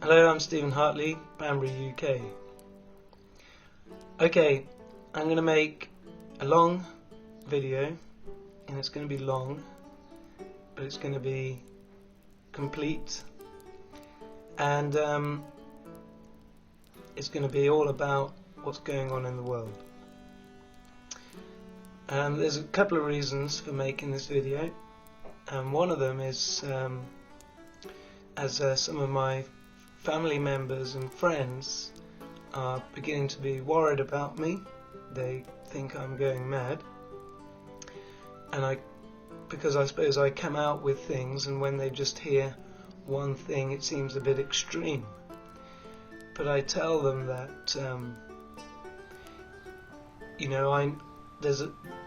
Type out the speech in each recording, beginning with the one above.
Hello, I'm Stephen Hartley, Banbury, UK. Okay, I'm going to make a long video, and it's going to be long, but it's going to be complete, and it's going to be all about what's going on in the world. There's a couple of reasons for making this video, and one of them is as some of my family members and friends are beginning to be worried about me. They think I'm going mad, and because I suppose I come out with things, and when they just hear one thing it seems a bit extreme. But I tell them that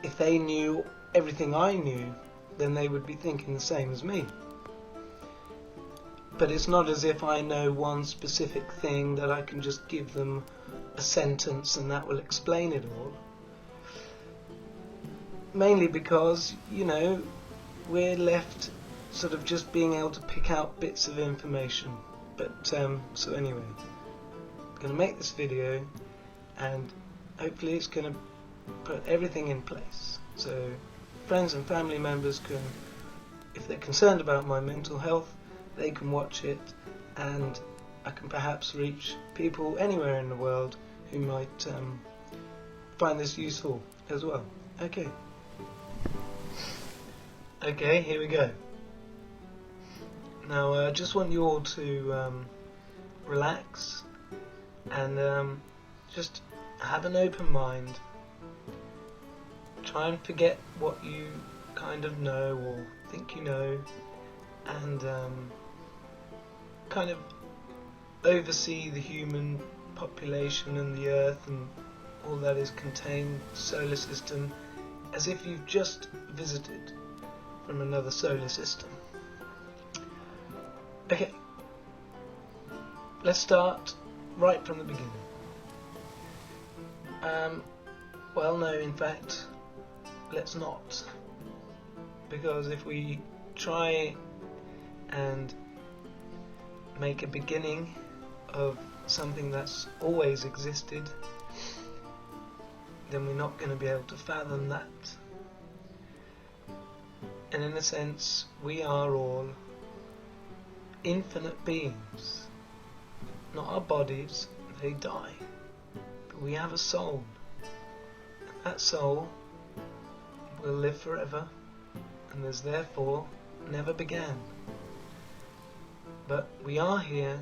if they knew everything I knew, then they would be thinking the same as me. But it's not as if I know one specific thing that I can just give them a sentence and that will explain it all. Mainly because, we're left sort of just being able to pick out bits of information. But, so anyway, I'm going to make this video, and hopefully it's going to put everything in place. So friends and family members can, if they're concerned about my mental health, they can watch it, and I can perhaps reach people anywhere in the world who might find this useful as well. Okay, here we go. Now I just want you all to relax and just have an open mind. Try and forget what you kind of know or think you know, and kind of oversee the human population and the Earth and all that is contained in the solar system as if you've just visited from another solar system. Okay, let's start right from the beginning. Well, no, in fact, let's not, because if we try and make a beginning of something that's always existed, then we're not going to be able to fathom that. And in a sense, we are all infinite beings. Not our bodies, they die, but we have a soul, and that soul will live forever, and has therefore never began. But we are here,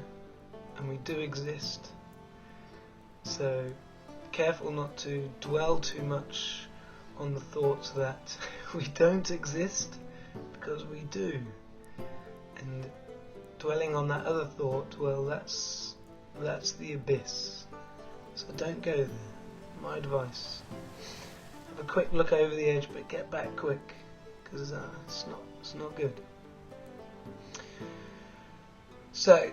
and we do exist. So careful not to dwell too much on the thoughts that we don't exist, because we do. And dwelling on that other thought, well, that's the abyss. So don't go there. My advice. Have a quick look over the edge, but get back quick, because it's not good. So,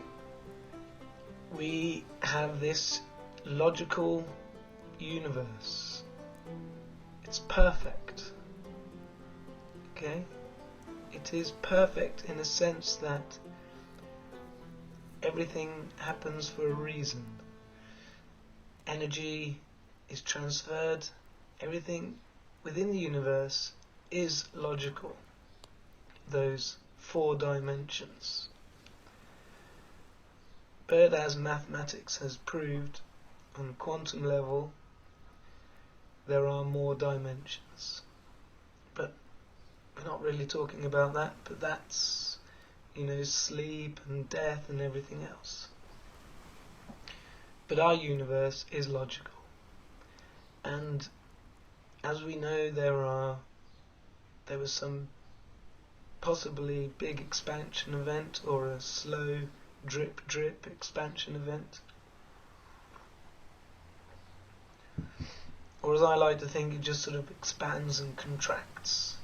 we have this logical universe. It's perfect. Okay? It is perfect in a sense that everything happens for a reason. Energy is transferred. Everything within the universe is logical. Those 4 dimensions. But as mathematics has proved, on a quantum level, there are more dimensions. But we're not really talking about that, but that's, sleep and death and everything else. But our universe is logical. And as we know, there was some possibly big expansion event, or a slow drip expansion event, or as I like to think, it just sort of expands and contracts,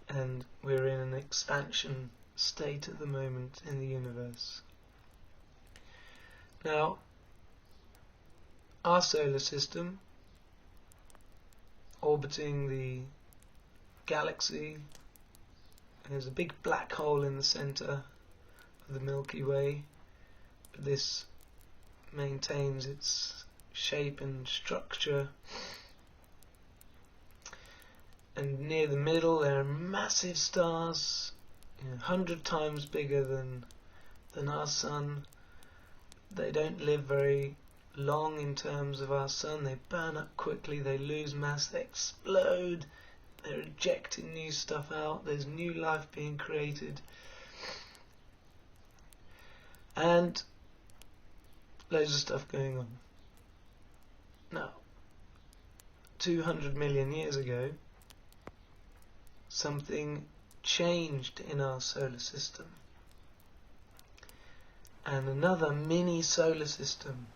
and we're in an expansion state at the moment in the universe. Now, our solar system, orbiting the galaxy, and there's a big black hole in the centre of the Milky Way, but this maintains its shape and structure. And near the middle there are massive stars, 100 times bigger than our Sun. They don't live very long in terms of our Sun. They burn up quickly, they lose mass, they explode, they're ejecting new stuff out, there's new life being created, and loads of stuff going on. Now, 200 million years ago, something changed in our solar system, and another mini solar system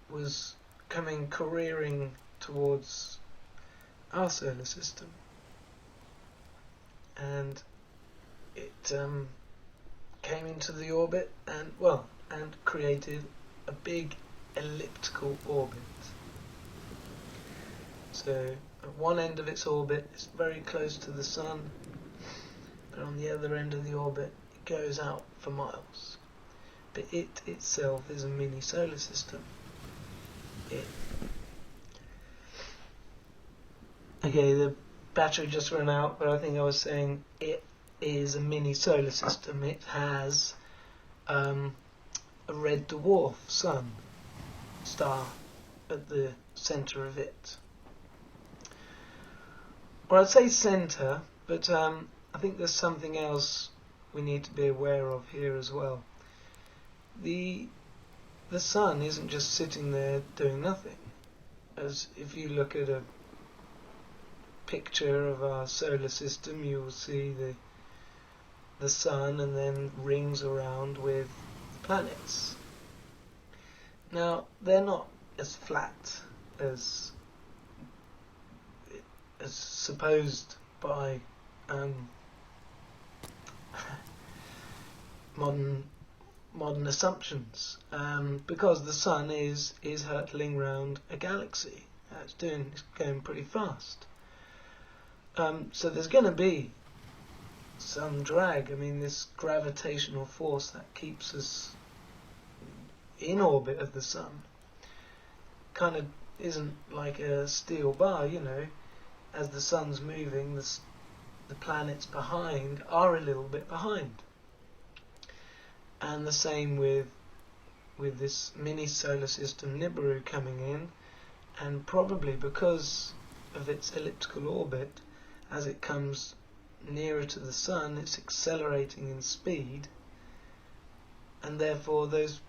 was coming careering towards our solar system, and it came into the orbit and created a big elliptical orbit. So at one end of its orbit it's very close to the Sun, but on the other end of the orbit it goes out for miles. But it itself is a mini solar system. Okay, the battery just ran out, but I think I was saying it is a mini solar system. It has a red dwarf sun star at the centre of it. Or I'd say centre, but I think there's something else we need to be aware of here as well. The Sun isn't just sitting there doing nothing. As if you look at a picture of our solar system, you will see the Sun and then rings around with the planets. Now, they're not as flat as supposed by modern assumptions, because the Sun is hurtling round a galaxy. It's going pretty fast. So there's going to be some drag. I mean, this gravitational force that keeps us in orbit of the Sun kind of isn't like a steel bar, As the Sun's moving, the planets behind are a little bit behind. And the same with this mini solar system Nibiru coming in, and probably because of its elliptical orbit, as it comes nearer to the Sun, it's accelerating in speed, and therefore those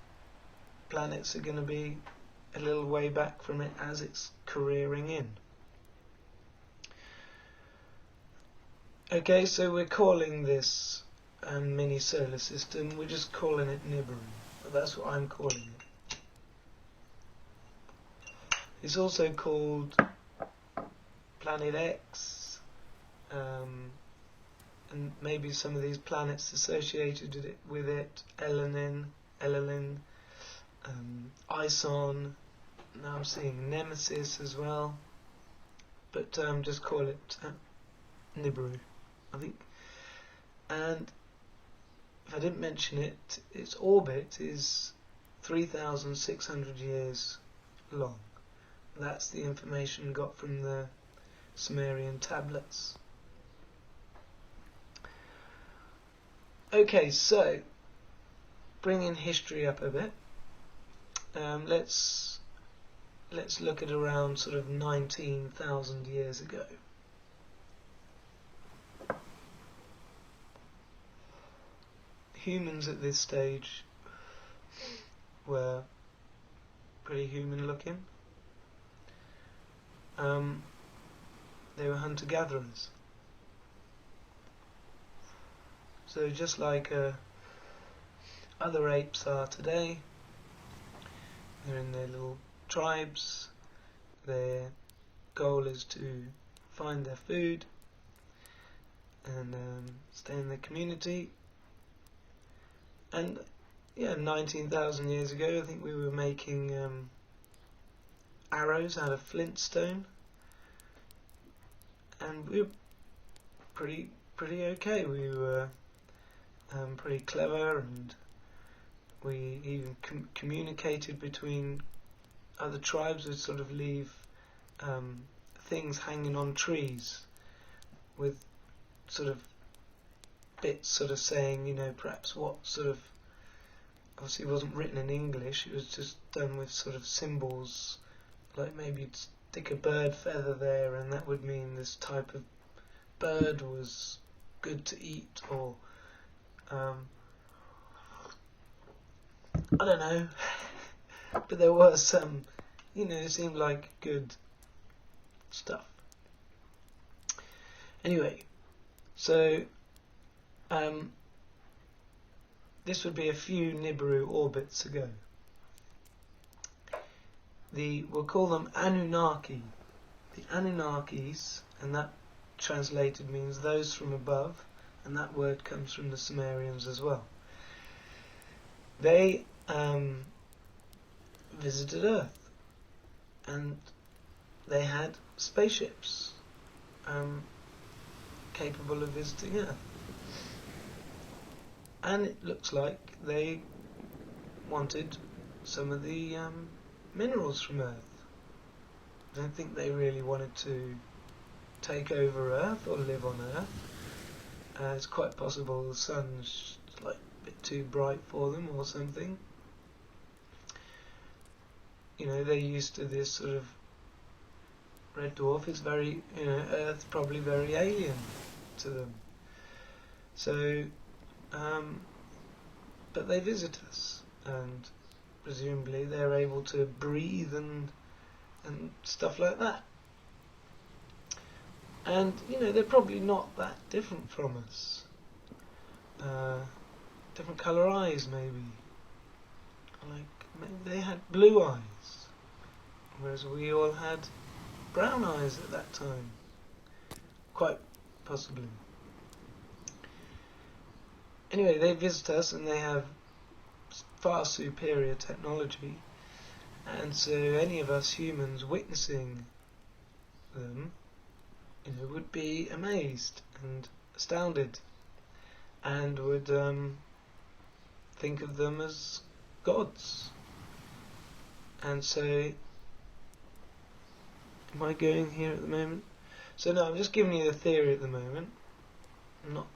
planets are going to be a little way back from it as it's careering in. Okay, so we're calling this mini solar system, we're just calling it Nibiru. That's what I'm calling it. It's also called Planet X, and maybe some of these planets associated with it, Elelin, Ison. Now I'm seeing Nemesis as well, but just call it Nibiru, I think. And if I didn't mention it, its orbit is 3,600 years long. That's the information got from the Sumerian tablets. Okay, so bringing history up a bit, let's look at around sort of 19,000 years ago. Humans at this stage were pretty human looking. They were hunter-gatherers. So just like other apes are today, they're in their little tribes. Their goal is to find their food and stay in their community. And 19,000 years ago, I think we were making arrows out of flintstone, and we were pretty okay. We were pretty clever, and we even communicated between other tribes. Would sort of leave things hanging on trees with sort of bits sort of saying, you know, perhaps what sort of, obviously it wasn't written in English, it was just done with sort of symbols, like maybe you'd stick a bird feather there and that would mean this type of bird was good to eat, or I don't know, but there was some, you know, it seemed like good stuff. Anyway, so this would be a few Nibiru orbits ago. We'll call them Anunnaki. The Anunnakis, and that translated means those from above, and that word comes from the Sumerians as well. They visited Earth, and they had spaceships capable of visiting Earth. And it looks like they wanted some of the minerals from Earth. I don't think they really wanted to take over Earth or live on Earth. It's quite possible the sun's like a bit too bright for them or something. You know, they're used to this sort of red dwarf. It's very, you know, Earth's probably very alien to them. So, but they visit us, and presumably they're able to breathe and stuff like that. And, you know, they're probably not that different from us. Different colour eyes, maybe. Like, maybe they had blue eyes, whereas we all had brown eyes at that time. Quite possibly. Anyway, they visit us and they have far superior technology, and so any of us humans witnessing them, you know, would be amazed and astounded, and would think of them as gods. And so, am I going here at the moment? So no, I'm just giving you the theory at the moment. I'm not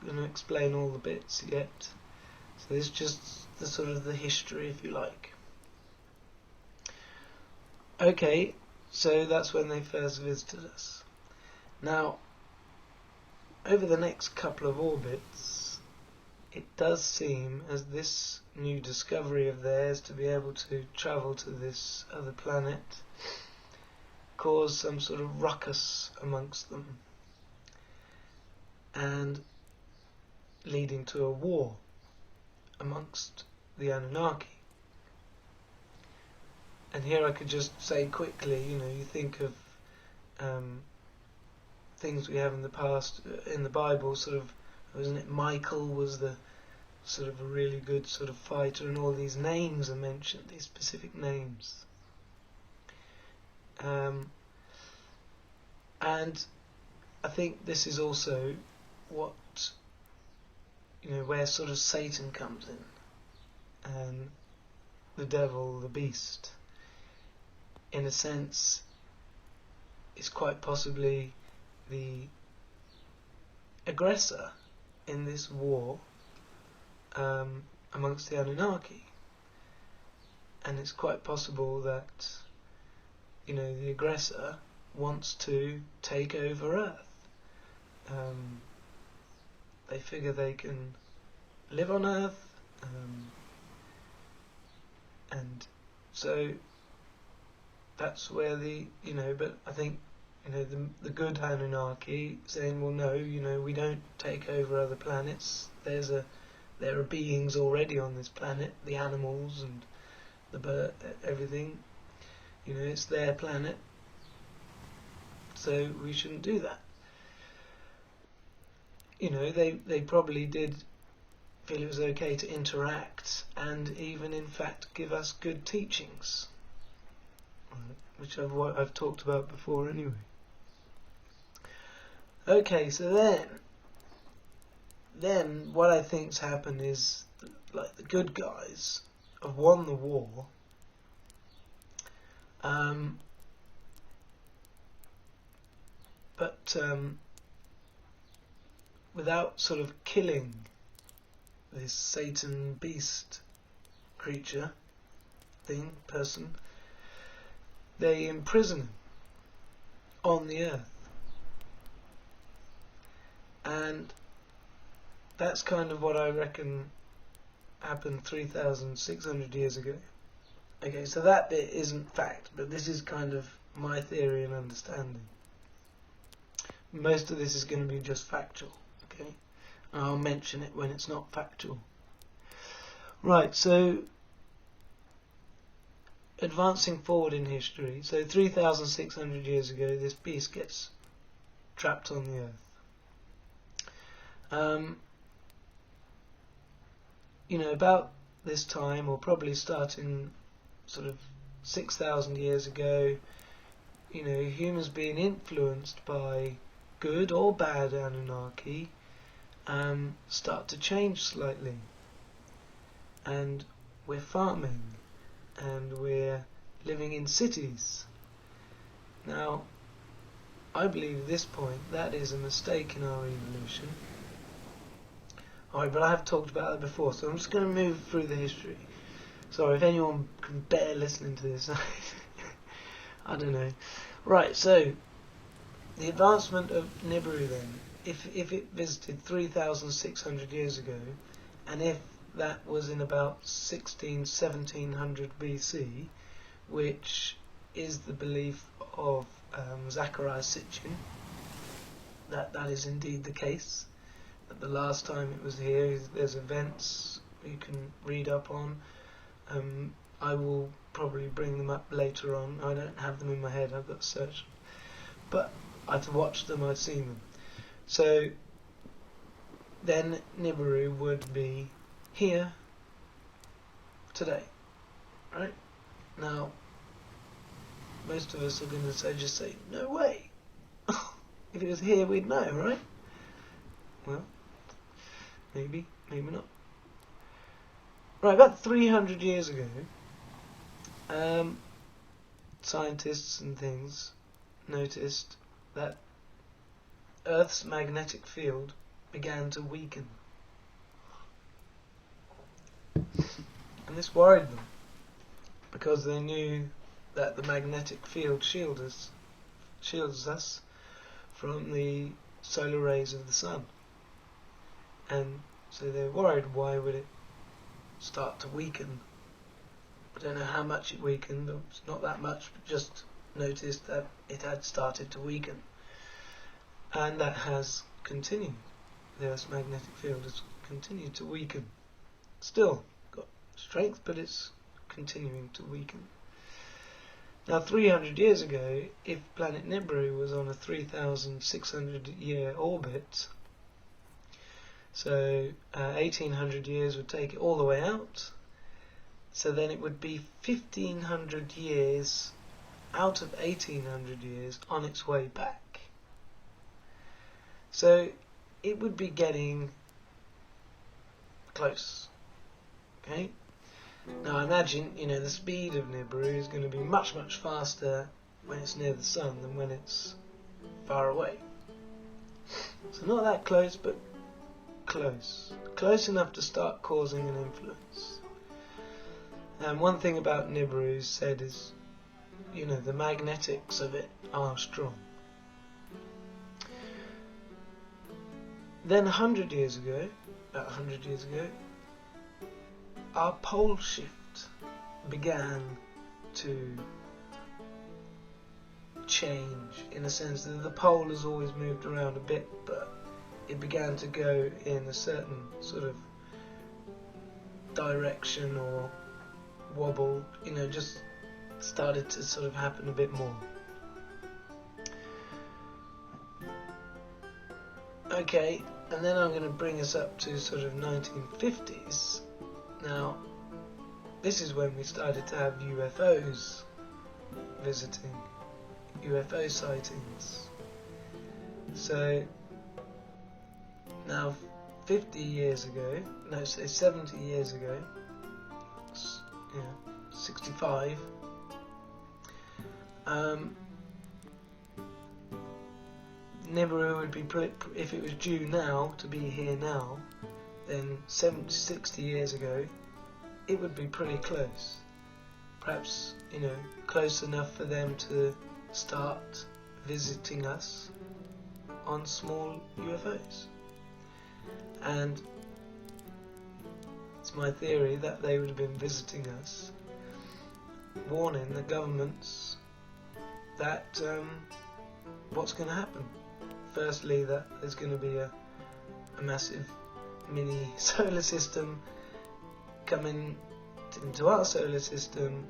going to explain all the bits yet. So this is just the sort of the history, if you like. Okay, so that's when they first visited us. Now, over the next couple of orbits, it does seem as this new discovery of theirs to be able to travel to this other planet caused some sort of ruckus amongst them, and leading to a war amongst the Anunnaki. And here I could just say quickly, you know, you think of things we have in the past, in the Bible, sort of, wasn't it, Michael was the sort of a really good sort of fighter, and all these names are mentioned, these specific names. And I think this is also what, you know, where sort of Satan comes in, and the devil, the beast, in a sense, is quite possibly the aggressor in this war amongst the Anunnaki. And it's quite possible that, you know, the aggressor wants to take over Earth. They figure they can live on Earth, and so that's where the, you know, but I think, you know, the good Anunnaki saying, well, no, you know, we don't take over other planets. There are beings already on this planet, the animals and the bird, everything. You know, it's their planet, so we shouldn't do that. You know, they probably did feel it was okay to interact and even, in fact, give us good teachings, which I've talked about before anyway. Okay, so then then what I think's happened is, like, the good guys have won the war, but without sort of killing this Satan beast creature, thing, person, they imprison him on the earth. And that's kind of what I reckon happened 3,600 years ago. Okay, so that bit isn't fact, but this is kind of my theory and understanding. Most of this is going to be just factual, okay? And I'll mention it when it's not factual. Right, so advancing forward in history, so 3,600 years ago, this beast gets trapped on the earth. You know, about this time, or probably starting sort of 6,000 years ago, you know, humans being influenced by good or bad Anunnaki start to change slightly, and we're farming, and we're living in cities. Now, I believe at this point that is a mistake in our evolution. Alright, but I have talked about that before, so I'm just going to move through the history. Sorry if anyone can bear listening to this. I don't know. Right, so the advancement of Nibiru then, if it visited 3,600 years ago, and if that was in about 1700 BC, which is the belief of Zachariah Sitchin, that is indeed the case. That the last time it was here, there's events you can read up on. I will probably bring them up later on. I don't have them in my head, I've got to search them. But I've watched them, I've seen them. So then Nibiru would be here today, right? Now, most of us are going to just say, no way. If it was here, we'd know, right? Well, maybe, maybe not. Right, about 300 years ago, scientists and things noticed that Earth's magnetic field began to weaken. And this worried them, because they knew that the magnetic field shields us from the solar rays of the sun. And so they're worried, why would it start to weaken? I don't know how much it weakened, but it's not that much, but just noticed that it had started to weaken. And that has continued. The Earth's magnetic field has continued to weaken. Still got strength, but it's continuing to weaken. Now, 300 years ago, if planet Nibiru was on a 3,600 year orbit, so 1,800 years would take it all the way out, so then it would be 1,500 years out of 1,800 years on its way back. So it would be getting close, okay? Now imagine, you know, the speed of Nibiru is going to be much, much faster when it's near the sun than when it's far away. So not that close, but close. Close enough to start causing an influence. And one thing about Nibiru said is, you know, the magnetics of it are strong. Then 100 years ago, about 100 years ago, our pole shift began to change, in a sense that the pole has always moved around a bit, but it began to go in a certain sort of direction or wobble, you know, just started to sort of happen a bit more. Okay, and then I'm going to bring us up to sort of 1950s. Now, this is when we started to have UFOs visiting, UFO sightings. So, now 50 years ago, no, say 70 years ago, yeah, 65, Nibiru would be, if it was due now to be here now, then 60 years ago, it would be pretty close. Perhaps, close enough for them to start visiting us on small UFOs. And it's my theory that they would have been visiting us, warning the governments that what's going to happen. Firstly, that there's going to be a massive mini solar system coming into our solar system,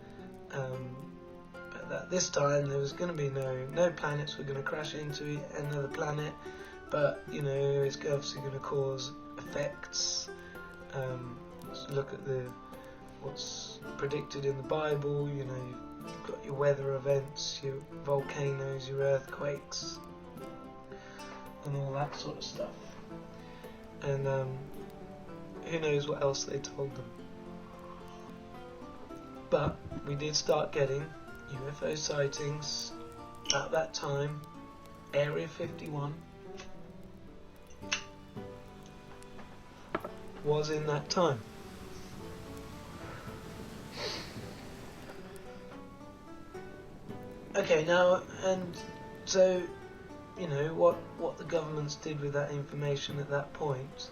but that this time there was going to be no planets were going to crash into another planet, but it's obviously going to cause effects. Look at what's predicted in the Bible. You've got your weather events, your volcanoes, your earthquakes, and all that sort of stuff. And who knows what else they told them. But we did start getting UFO sightings at that time. Area 51 was in that time. Okay, now, and so, what the governments did with that information at that point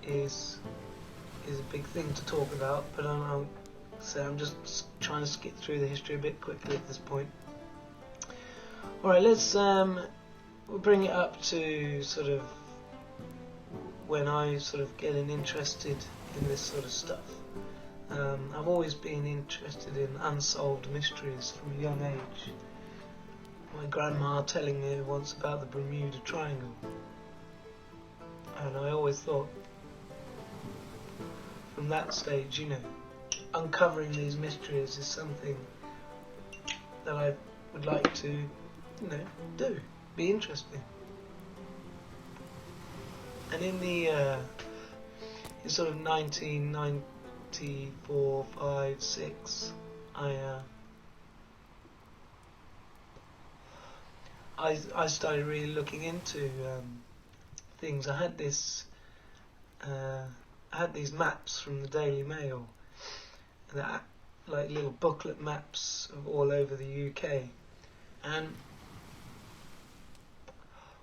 is a big thing to talk about, but I'm just trying to skip through the history a bit quickly at this point. Alright, let's we'll bring it up to sort of when I sort of getting interested in this sort of stuff. I've always been interested in unsolved mysteries from a young age. My grandma telling me once about the Bermuda Triangle, and I always thought from that stage, uncovering these mysteries is something that I would like to, do, be interesting. And in the in sort of 1994, 5, 6, I started really looking into things. I had these maps from the Daily Mail, that like little booklet maps of all over the UK, and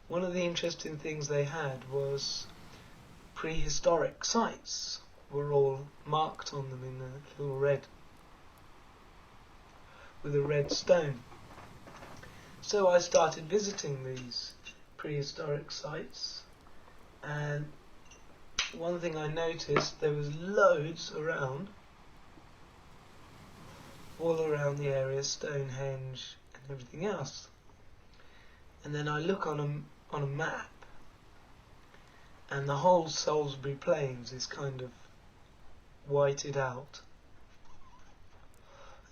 one of the interesting things they had was prehistoric sites were all marked on them in a little red, with a red stone. So I started visiting these prehistoric sites, and one thing I noticed, there was loads around, all around the area, Stonehenge and everything else. And then I look on a map, and the whole Salisbury Plains is kind of whited out,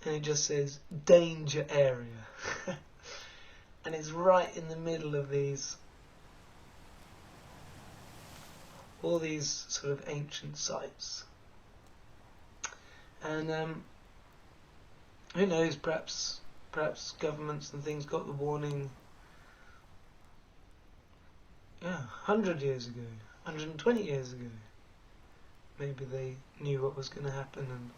and it just says danger area. And it's right in the middle of all these sort of ancient sites. And who knows, perhaps governments and things got the warning 100 years ago, 120 years ago. Maybe they knew what was going to happen. And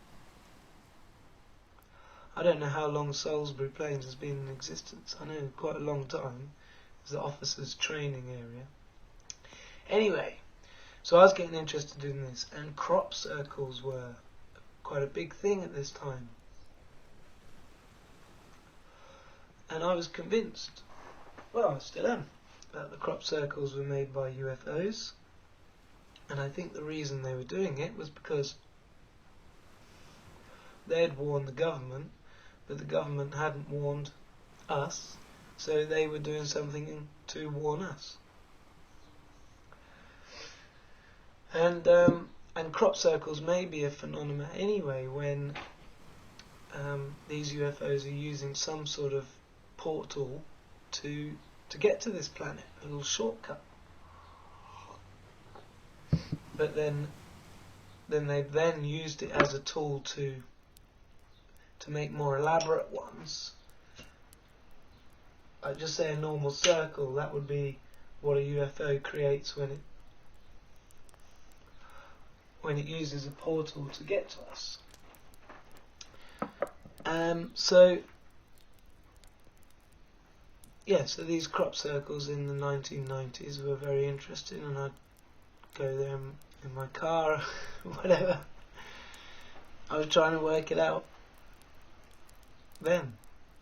I don't know how long Salisbury Plains has been in existence. I know quite a long time. It's the officers' training area. Anyway, so I was getting interested in this, and crop circles were quite a big thing at this time. And I was convinced, well, I still am, that the crop circles were made by UFOs. And I think the reason they were doing it was because they had warned the government, but the government hadn't warned us, so they were doing something to warn us. And crop circles may be a phenomenon anyway, when these UFOs are using some sort of portal to get to this planet, a little shortcut. but then they then used it as a tool to make more elaborate ones. Like just say a normal circle, that would be what a UFO creates when it uses a portal to get to us. So so these crop circles in the 1990s were very interesting, and I'd go there in my car, whatever. I was trying to work it out then.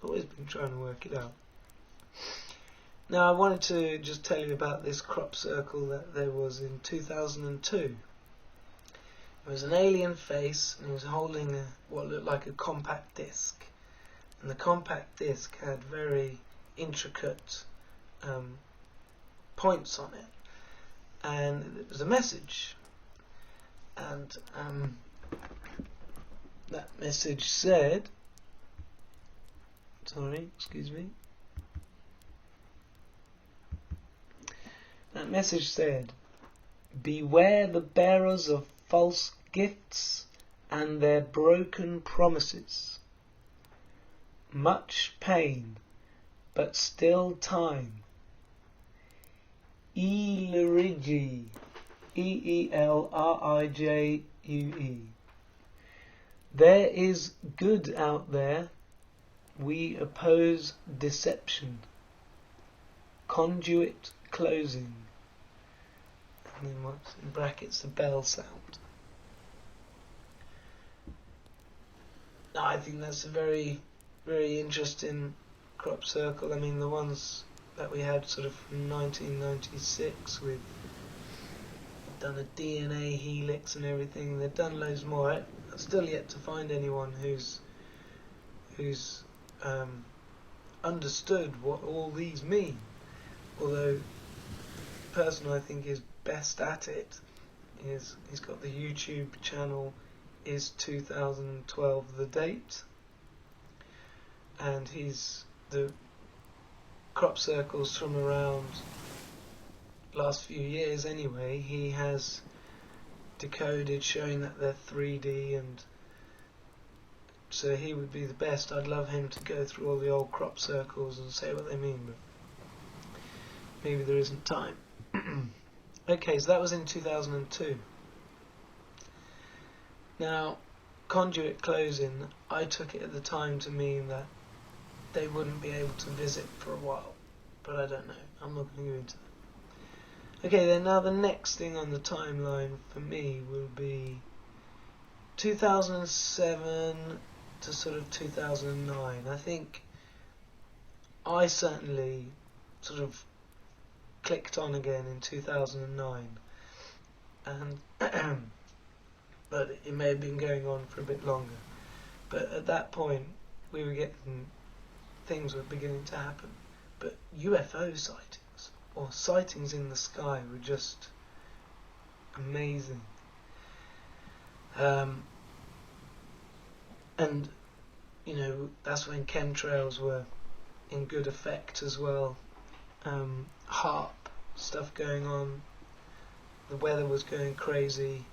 Always been trying to work it out. Now I wanted to just tell you about this crop circle that there was in 2002. It was an alien face, and he was holding what looked like a compact disc, and the compact disc had very intricate points on it, and it was a message, and that message said, that message said, "Beware the bearers of false gifts and their broken promises. Much pain, but still time. Elirije, E-E-L-R-I-J-U-E. There is good out there. We oppose deception. Conduit closing." And then what's in brackets, the bell sound. Now, I think that's a very, very interesting crop circle. I mean, the ones that we had sort of from 1996 with done a DNA helix and everything. They've done loads more. I've still yet to find anyone who's understood what all these mean. Although the person I think is best at it is, he's got the YouTube channel Is 2012 the Date, and he's the crop circles from around last few years anyway, he has decoded, showing that they're 3D, and so he would be the best. I'd love him to go through all the old crop circles and say what they mean, but maybe there isn't time. Okay, so that was in 2002. Now, conduit closing, I took it at the time to mean that they wouldn't be able to visit for a while, but I don't know. I'm not going to go into that. Okay, then now the next thing on the timeline for me will be 2007 to sort of 2009. I think I certainly sort of clicked on again in 2009, and but it may have been going on for a bit longer. But at that point, we were getting, things were beginning to happen. But UFO sightings, or sightings in the sky, were just amazing. And, you know, that's when chemtrails were in good effect as well. HAARP stuff going on. The weather was going crazy.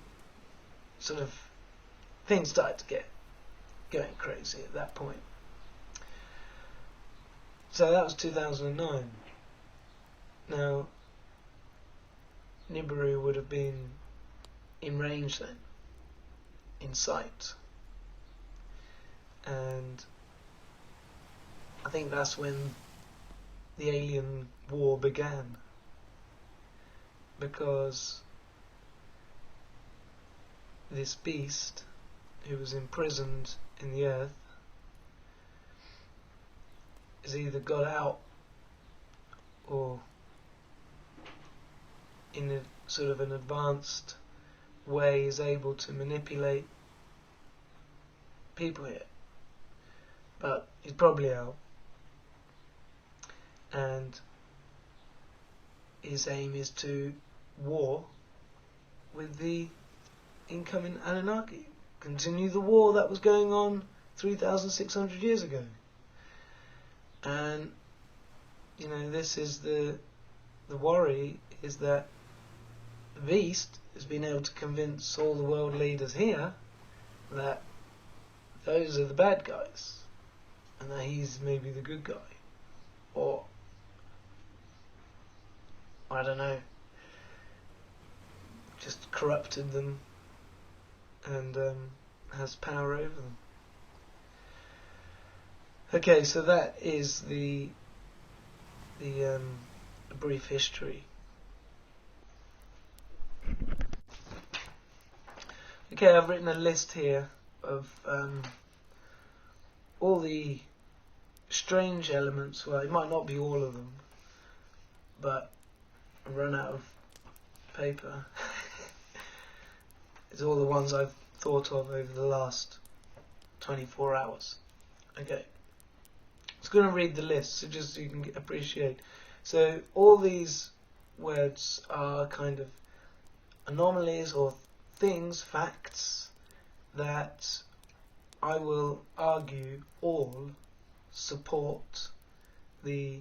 Sort of things started to get going crazy at that point. So that was 2009. Now, Nibiru would have been in range then, in sight, and I think that's when the alien war began, because this beast who was imprisoned in the earth has either got out, or in a sort of an advanced way is able to manipulate people here, but he's probably out, and his aim is to war with the incoming Anunnaki, continue the war that was going on 3,600 years ago. And you know, this is the worry, is that the Beast has been able to convince all the world leaders here that those are the bad guys and that he's maybe the good guy, or I don't know, just corrupted them and has power over them. Okay, so that is the brief history. Okay, I've written a list here of all the strange elements. Well, it might not be all of them, but I've run out of paper. It's all the ones I've thought of over the last 24 hours. Okay, I was going to read the list so just so you can appreciate. So all these words are kind of anomalies or things, facts, that I will argue all support the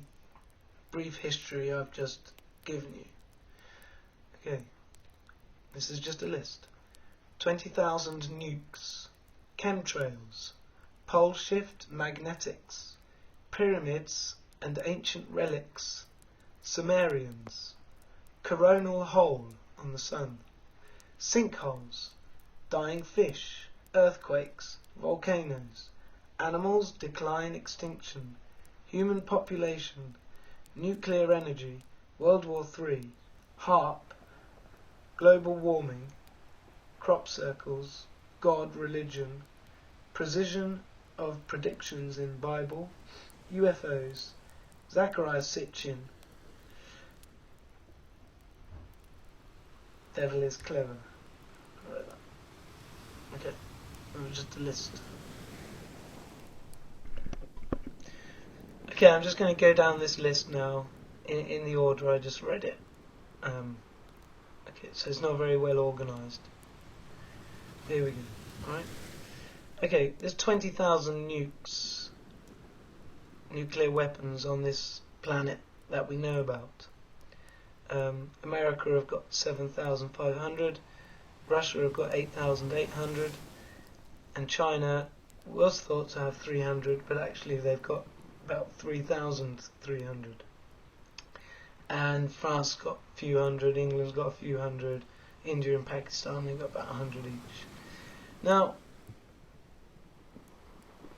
brief history I've just given you. Okay, this is just a list. 20,000 nukes, chemtrails, pole shift magnetics, pyramids and ancient relics, Sumerians, coronal hole on the sun, sinkholes, dying fish, earthquakes, volcanoes, animals decline extinction, human population, nuclear energy, World War III, HAARP, global warming, crop circles, God, religion, precision of predictions in Bible, UFOs, Zachariah Sitchin, devil is clever. I wrote that. Okay, that was just a list. Okay, I'm just going to go down this list now in the order I just read it. Okay, so it's not very well organised. Here we go. Alright. Okay, there's 20,000 nukes, nuclear weapons on this planet that we know about. America have got 7,500, Russia have got 8,800, and China was thought to have 300, but actually they've got about 3,300. And France got a few hundred, England's got a few hundred, India and Pakistan, they've got about 100 each. Now,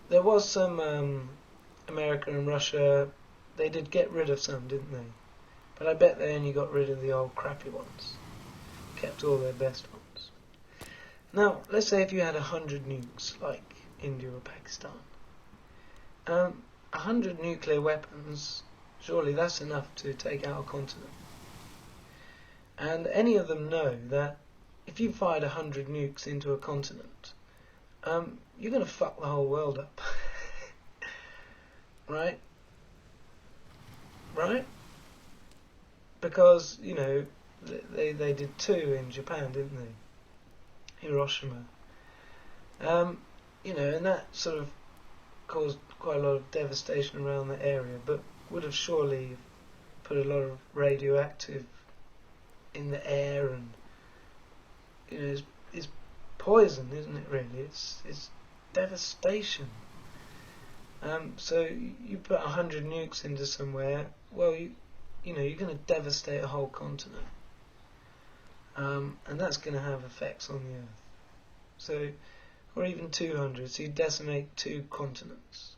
there was some America and Russia, they did get rid of some, didn't they? But I bet they only got rid of the old crappy ones, kept all their best ones. Now, let's say if you had 100 nukes, like India or Pakistan. 100 nuclear weapons, surely that's enough to take out a continent. And any of them know that if you fired 100 nukes into a continent, you're going to fuck the whole world up. Right? Right? Because, you know, they did 2 in Japan, didn't they? Hiroshima. You know, and that sort of caused quite a lot of devastation around the area, but would have surely put a lot of radioactive in the air, and you know, it's poison, isn't it? Really, it's devastation. So you put 100 nukes into somewhere, well, you know, you're going to devastate a whole continent, and that's going to have effects on the Earth. So, or even 200, so you decimate 2 continents.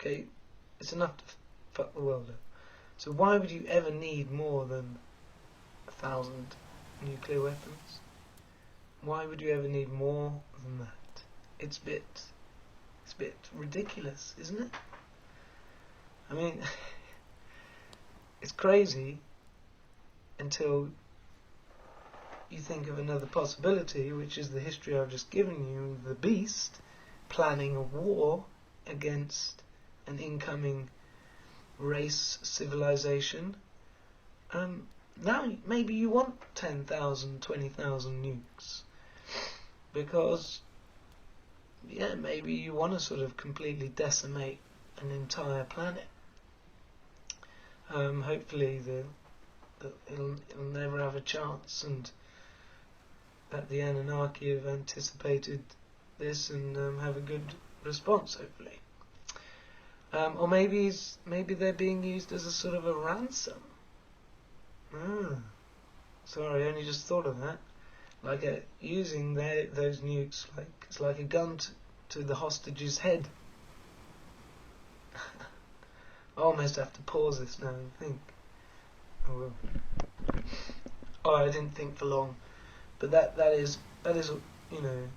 Okay, it's enough to fuck the world up. So why would you ever need more than 1,000 nuclear weapons? Why would you ever need more than that? It's a bit ridiculous, isn't it? I mean, it's crazy until you think of another possibility, which is the history I've just given you, the Beast planning a war against an incoming race civilization. Now maybe you want 10,000, 20,000 nukes, because yeah, maybe you want to sort of completely decimate an entire planet. Hopefully it'll never have a chance, and that the Anunnaki have anticipated this and have a good response, hopefully. Or maybe they're being used as a sort of a ransom. Sorry, I only just thought of that. Like using those nukes, like it's like a gun to the hostage's head. I almost have to pause this now and think. Oh well. Oh, I didn't think for long, but that is you know,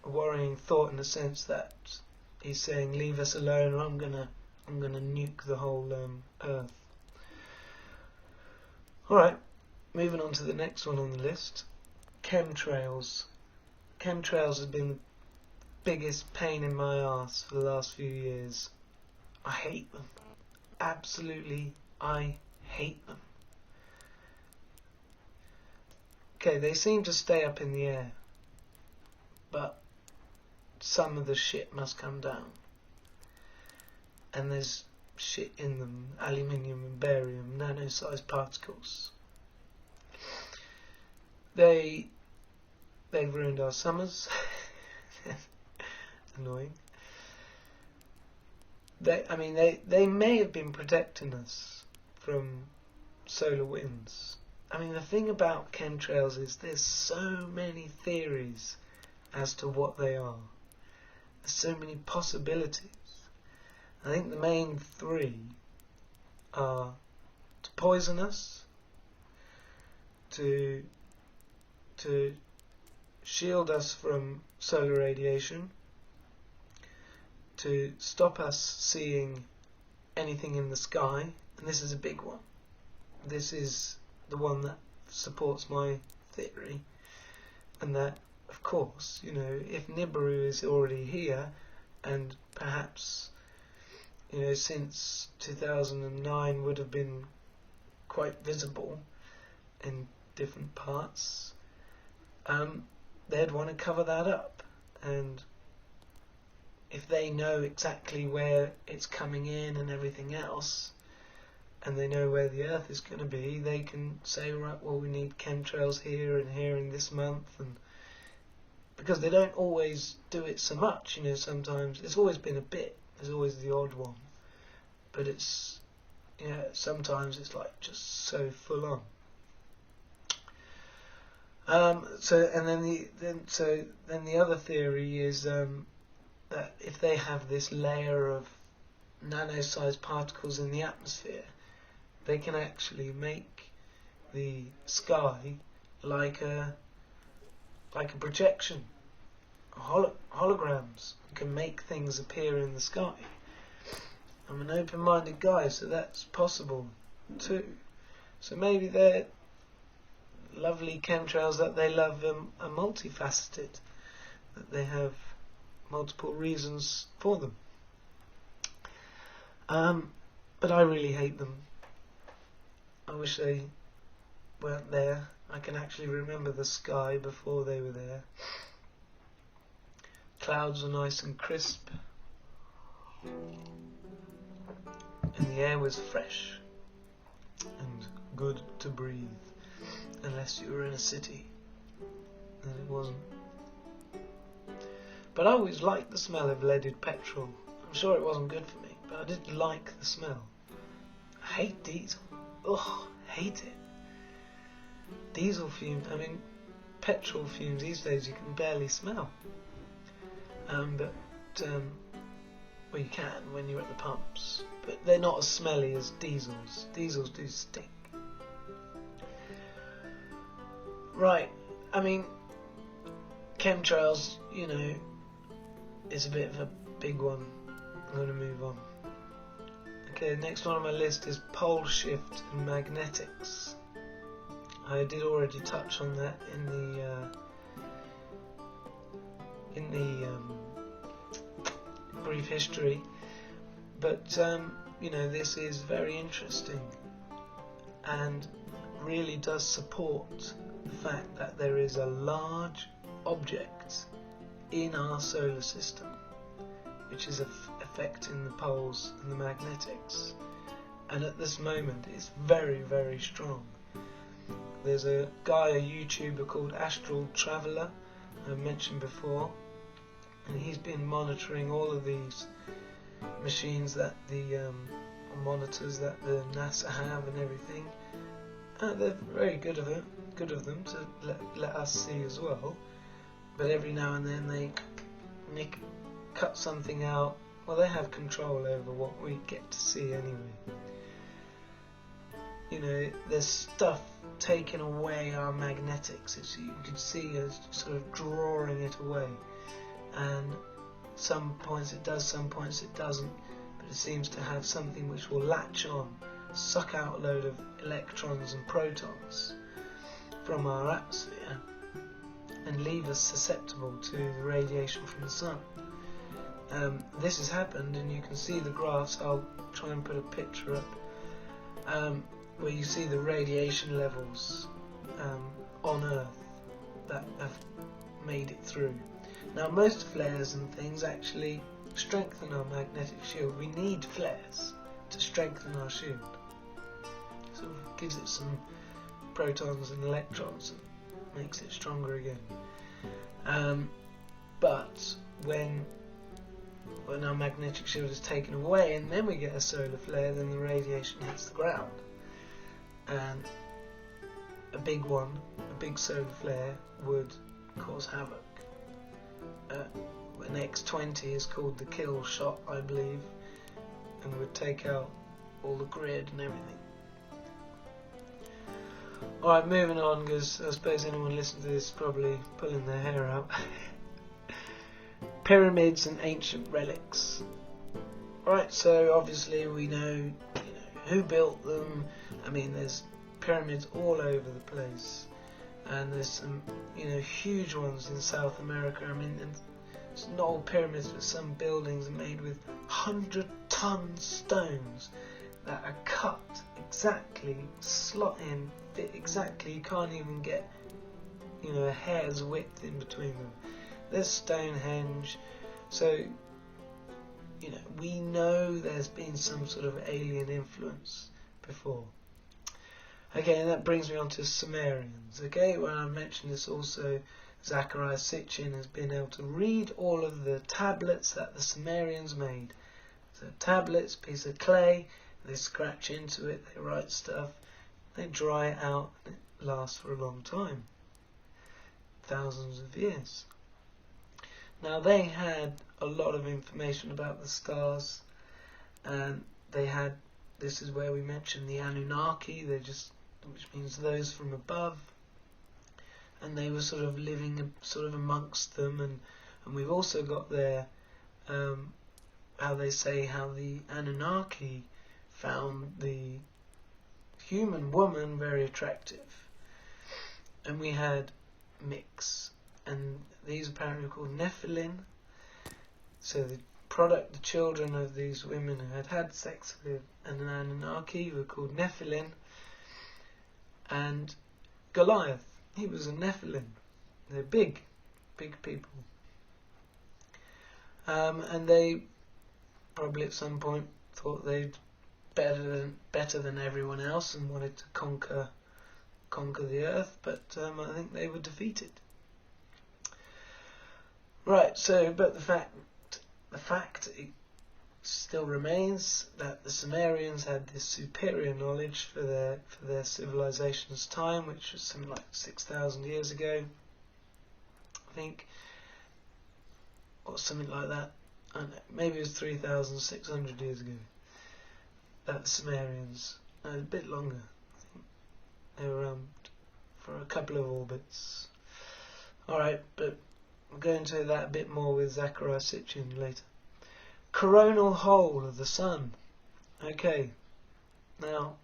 a worrying thought in the sense that he's saying, leave us alone, or I'm gonna nuke the whole Earth. All right, moving on to the next one on the list. Chemtrails. Chemtrails have been the biggest pain in my arse for the last few years. I hate them. Absolutely, I hate them. Okay, they seem to stay up in the air, but some of the shit must come down. And there's shit in them, aluminium and barium, nano-sized particles. They've ruined our summers. Annoying. They may have been protecting us from solar winds. I mean, the thing about chemtrails is there's so many theories as to what they are. There's so many possibilities. I think the main three are to poison us, to shield us from solar radiation, to stop us seeing anything in the sky, and this is a big one. This is the one that supports my theory, and that, of course, you know, if Nibiru is already here, and perhaps, you know, since 2009 would have been quite visible in different parts, they'd want to cover that up. And if they know exactly where it's coming in and everything else, and they know where the Earth is going to be, they can say, right, well, we need chemtrails here and here in this month, and because they don't always do it so much, you know, sometimes it's always been a bit, there's always the odd one, but it's, you know, sometimes it's like just so full on. Then the other theory is that if they have this layer of nano-sized particles in the atmosphere, they can actually make the sky like a projection, holograms. You can make things appear in the sky. I'm an open-minded guy, so that's possible too. So maybe they're lovely chemtrails that they love are multifaceted, that they have multiple reasons for them. But I really hate them. I wish they weren't there. I can actually remember the sky before they were there. Clouds were nice and crisp, and the air was fresh and good to breathe, unless you were in a city, and it wasn't. But I always liked the smell of leaded petrol. I'm sure it wasn't good for me, but I did like the smell. I hate diesel. Ugh, hate it. Diesel fumes, I mean, petrol fumes these days you can barely smell. Well, you can when you're at the pumps, but they're not as smelly as diesels. Diesels do stink. Right, I mean, chemtrails, you know, is a bit of a big one. I'm going to move on. Okay, the next one on my list is pole shift and magnetics. I did already touch on that in the brief history, but you know, this is very interesting and really does support the fact that there is a large object in our solar system which is affecting the poles and the magnetics, and at this moment it's very, very strong. There's a guy, a YouTuber called Astral Traveller, I mentioned before, and he's been monitoring all of these machines that the monitors that the NASA have and everything. They're very good of them to let us see as well. But every now and then they cut something out. Well, they have control over what we get to see anyway. You know, there's stuff taking away our magnetics. You can see as sort of drawing it away. And some points it does, some points it doesn't. But it seems to have something which will latch on, suck out a load of electrons and protons from our atmosphere and leave us susceptible to the radiation from the sun. This has happened, and you can see the graphs. I'll try and put a picture up where you see the radiation levels on Earth that have made it through. Now, most flares and things actually strengthen our magnetic shield. We need flares to strengthen our shield. So it gives it some protons and electrons and makes it stronger again. But when our magnetic shield is taken away and then we get a solar flare, then the radiation hits the ground. And a big solar flare would cause havoc. An X-20 is called the kill shot, I believe, and would take out all the grid and everything. Alright, moving on, because I suppose anyone listening to this is probably pulling their hair out. Pyramids and ancient relics. Right, so obviously we know, who built them. I mean, there's pyramids all over the place, and there's some, huge ones in South America. I mean, it's not all pyramids, but some buildings are made with 100-ton stones that are cut exactly, slot in, fit exactly. You can't even get, a hair's width in between them. There's Stonehenge, so we know there's been some sort of alien influence before. Okay, and that brings me on to Sumerians. Okay, when I mentioned this also, Zecharia Sitchin has been able to read all of the tablets that the Sumerians made. So tablets, piece of clay, they scratch into it, they write stuff, they dry it out, and it lasts for a long time. Thousands of years. Now, they had a lot of information about the stars, and they had, this is where we mentioned the Anunnaki, which means those from above, and they were sort of living amongst them, and we've also got there how the Anunnaki found the human woman very attractive, and we had mix, and these apparently were called Nephilim. So the children of these women who had sex with an Anunnaki were called Nephilim. And Goliath, he was a Nephilim. They're big people. And they probably at some point thought they'd better than everyone else and wanted to conquer the earth, but I think they were defeated. Right, so but the fact it still remains that the Sumerians had this superior knowledge for their civilization's time, which was something like 6,000 years ago, I think, or something like that. I don't know, maybe it was 3,600 years ago. That the Sumerians, no, a bit longer. I think they were around for a couple of orbits. Alright, but we'll go into that a bit more with Zecharia Sitchin later. Coronal hole of the sun. Okay, now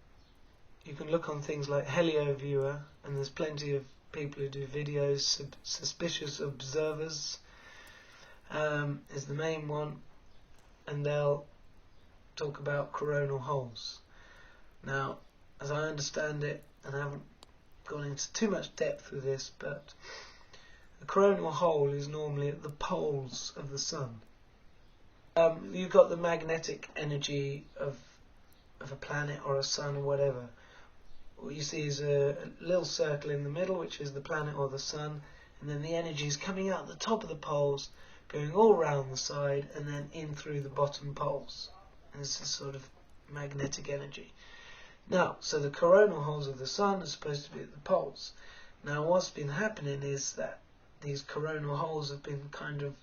you can look on things like HelioViewer, and there's plenty of people who do videos. Suspicious Observers is the main one, and they'll talk about coronal holes. Now, as I understand it, and I haven't gone into too much depth with this, but a coronal hole is normally at the poles of the sun. You've got the magnetic energy of a planet or a sun or whatever. what you see is a little circle in the middle, which is the planet or the sun, and then the energy is coming out the top of the poles, going all round the side, and then in through the bottom poles. And this is sort of magnetic energy. Now, so the coronal holes of the sun are supposed to be at the poles. Now, what's been happening is that these coronal holes have been kind of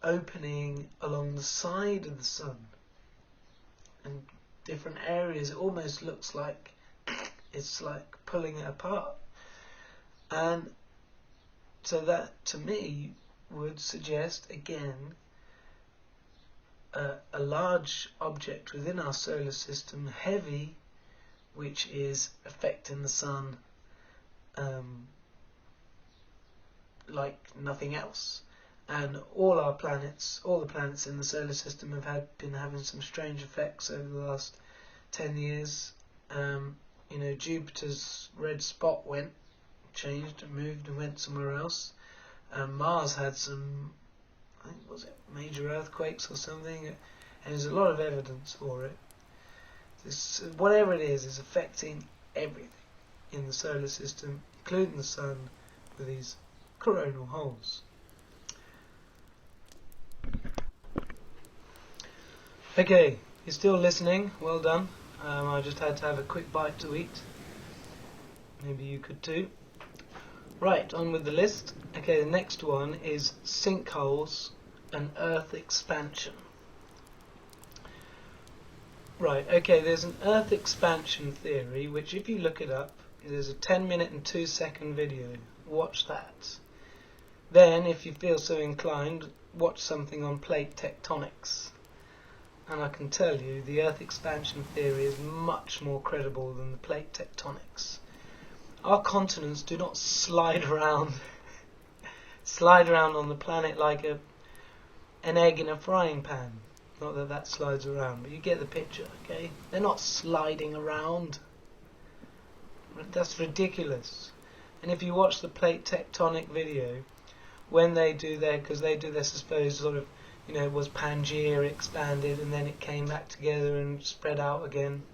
opening along the side of the sun in different areas. It almost looks like it's like pulling it apart, and so that to me would suggest again a large object within our solar system, heavy, which is affecting the sun like nothing else. And all our planets, all the planets in the solar system have been having some strange effects over the last 10 years. You know, Jupiter's red spot changed and moved and went somewhere else. Mars had some, I think, was it major earthquakes or something? And there's a lot of evidence for it. Whatever it is affecting everything in the solar system, including the sun, with these coronal holes. Okay, you're still listening, well done. I just had to have a quick bite to eat. Maybe you could too. Right, on with the list. Okay, the next one is sinkholes and Earth expansion. Right, okay, there's an Earth expansion theory, which if you look it up, there's a 10-minute and 2-second video. Watch that. Then, if you feel so inclined, watch something on plate tectonics. And I can tell you, the Earth expansion theory is much more credible than the plate tectonics. Our continents do not slide around on the planet like an egg in a frying pan. Not that that slides around, but you get the picture, okay? They're not sliding around. That's ridiculous. And if you watch the plate tectonic video, when they do because they do their supposed sort of, you know, it was Pangea expanded and then it came back together and spread out again.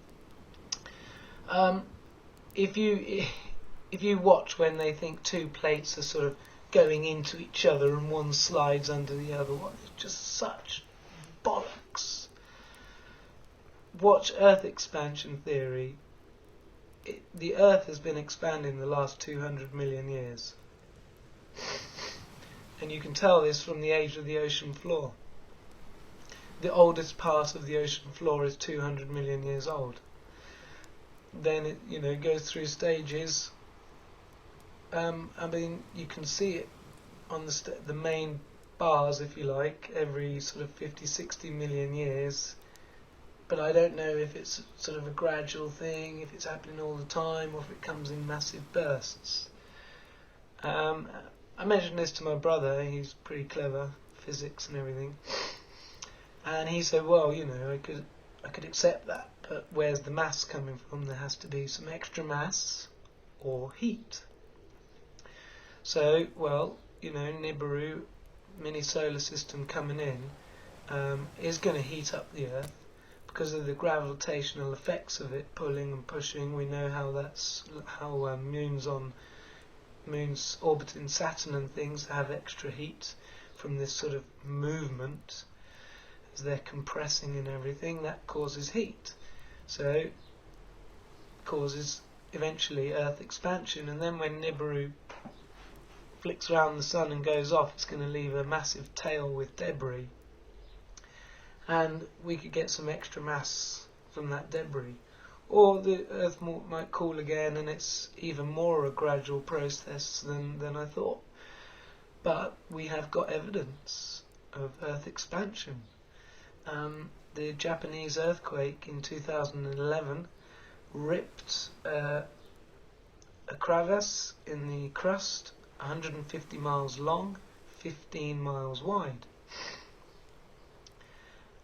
If you watch when they think two plates are sort of going into each other and one slides under the other one, it's just such bollocks. Watch Earth expansion theory. The Earth has been expanding the last 200 million years. And you can tell this from the age of the ocean floor. The oldest part of the ocean floor is 200 million years old. Then it, you know, goes through stages. I mean, you can see it on the main bars, if you like, every sort of 50-60 million years. But I don't know if it's sort of a gradual thing, if it's happening all the time, or if it comes in massive bursts. I mentioned this to my brother. He's pretty clever, physics and everything, and he said, well, you know, I could accept that, but where's the mass coming from? There has to be some extra mass or heat. So, well, you know, Nibiru, mini solar system coming in, is going to heat up the Earth because of the gravitational effects of it pulling and pushing. We know how moons orbiting Saturn and things have extra heat from this sort of movement as they're compressing and everything. That causes heat, so causes eventually Earth expansion. And then when Nibiru flicks around the sun and goes off, it's going to leave a massive tail with debris, and we could get some extra mass from that debris. Or the Earth might cool again, and it's even more a gradual process than I thought. But we have got evidence of Earth expansion. The Japanese earthquake in 2011 ripped a crevasse in the crust 150 miles long, 15 miles wide.